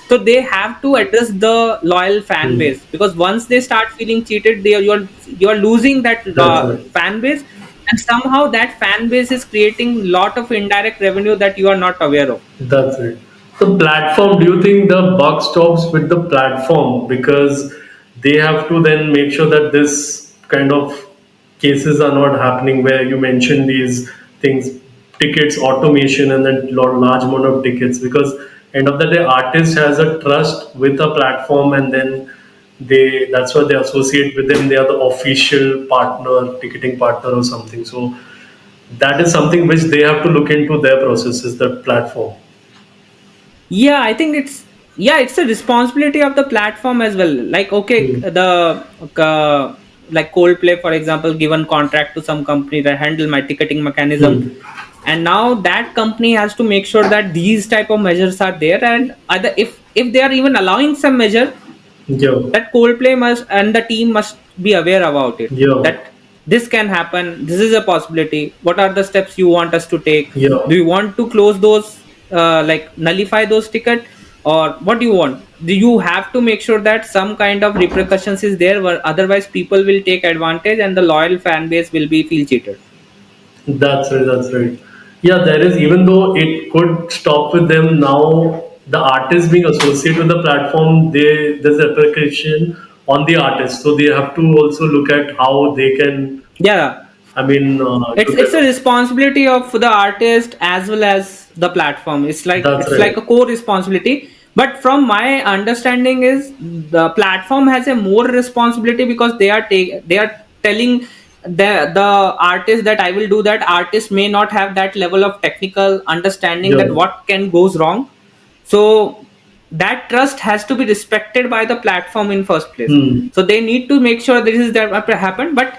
So they have to address the loyal fan Hmm. base, because once they start feeling cheated, you're losing that That's right. fan base, and somehow that fan base is creating lot of indirect revenue that you are not aware of. That's it. The platform, do you think the buck stops with the platform because they have to then make sure that this kind of cases are not happening where you mentioned these things, tickets, automation, and then large amount of tickets because end of the day, artist has a trust with a platform and then that's why they associate with them. They are the official partner, ticketing partner or something. So that is something which they have to look into their processes, the platform. Yeah, I think it's a responsibility of the platform as well. Like, okay, Hmm. the like Coldplay, for example, given contract to some company that handle my ticketing mechanism, Hmm. and now that company has to make sure that these type of measures are there, and other, if they are even allowing some measure, Yeah. that Coldplay must and the team must be aware about it, Yeah. that this can happen, this is a possibility, what are the steps you want us to take, Yeah. do you want to close those, like nullify those ticket, or what do you want? Do you have to make sure that some kind of repercussions is there, where otherwise people will take advantage and the loyal fan base will be feel cheated. That's right. That's right. Yeah, there is, even though it could stop with them now, the artist being associated with the platform, there's a repercussion on the artist. So they have to also look at how they can, Yeah, I mean, it's a responsibility of the artist as well as the platform. It's like that's it's like right. a core responsibility, but from my understanding is the platform has a more responsibility, because they are telling the artist that I will do that. Artist may not have that level of technical understanding that Yeah. what can goes wrong. So that trust has to be respected by the platform in first place. Hmm. So they need to make sure this is that happen, but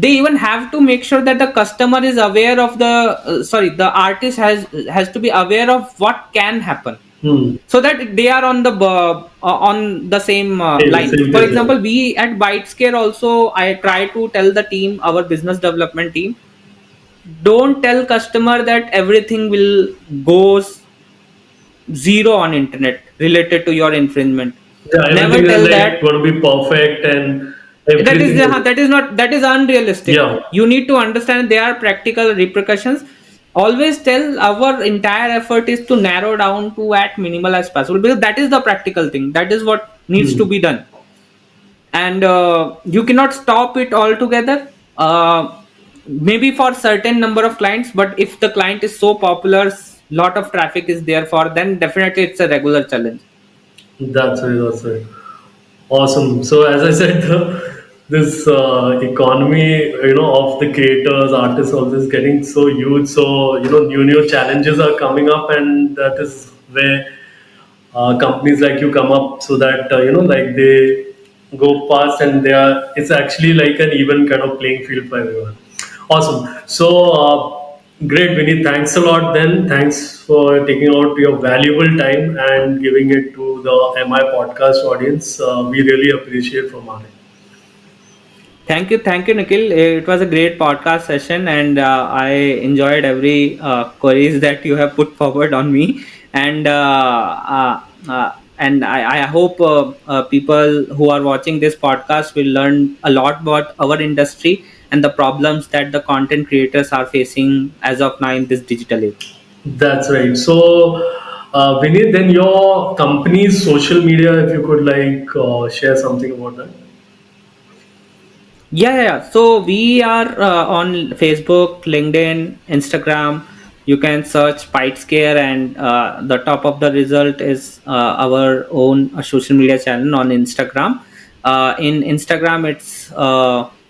they even have to make sure that the customer is aware of the sorry, the artist has to be aware of what can happen. Hmm. so that they are on the same line. Same For page, yeah. example, we at Bytescare also, I try to tell the team, our business development team, don't tell customer that everything will goes zero on internet related to your infringement. Yeah, Never everything is tell like that. going to be perfect and That is everything is, that is not, that is unrealistic. yeah. You need to understand there are practical repercussions. Always tell our entire effort is to narrow down to at minimal as possible, because that is the practical thing, that is what needs to Hmm. be done. And you cannot stop it altogether. Maybe for certain number of clients, but if the client is so popular, lot of traffic is there for, then definitely it's a regular challenge. That's right, that's right. Awesome. So as I said, this economy, of the creators, artists, all this getting so huge. So new challenges are coming up, and that is where companies like you come up, so that like they go past, and they are. It's actually like an even kind of playing field for everyone. Awesome. So great, Vineet. Thanks a lot. Then thanks for taking out your valuable time and giving it to the MI podcast audience. We really appreciate from our end. Thank you, Nikhil. It was a great podcast session, and I enjoyed every queries that you have put forward on me. And I hope people who are watching this podcast will learn a lot about our industry and the problems that the content creators are facing as of now in this digital age. That's right. So, Vineet, then your company's social media, if you could like share something about that. Yeah. So we are on Facebook, LinkedIn, Instagram. You can search Bytescare, and the top of the result is our own social media channel on Instagram. In Instagram, it's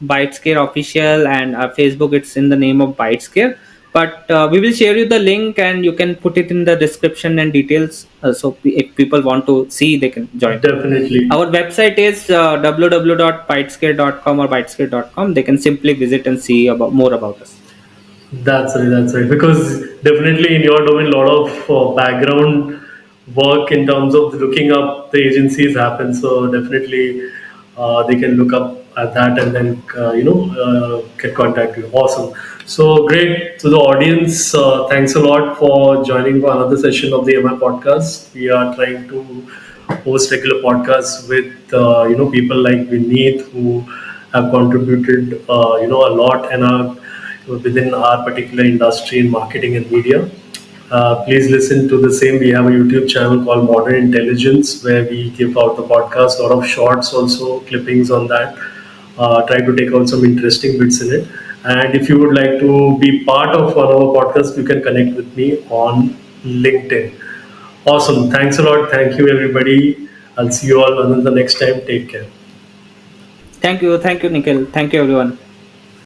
Bytescare official, and Facebook, it's in the name of Bytescare. But we will share you the link, and you can put it in the description and details. So if people want to see, they can join. Definitely. Our website is www.bytescare.com or bytescare.com. They can simply visit and see about more about us. That's right. That's right. Because definitely in your domain, a lot of background work in terms of looking up the agencies happen. So definitely they can look up at that and then get contact you. Awesome. So great to the audience. Thanks a lot for joining for another session of the MI podcast. We are trying to host regular podcasts with people like Vineet, who have contributed a lot and are within our particular industry in marketing and media. Please listen to the same. We have a YouTube channel called Modern Intelligence, where we give out the podcast, a lot of shorts, also clippings on that. Try to take out some interesting bits in it. And if you would like to be part of one of our podcasts, you can connect with me on LinkedIn. Awesome. Thanks a lot. Thank you, everybody. I'll see you all another next time. Take care. Thank you, Nikhil. Thank you, everyone.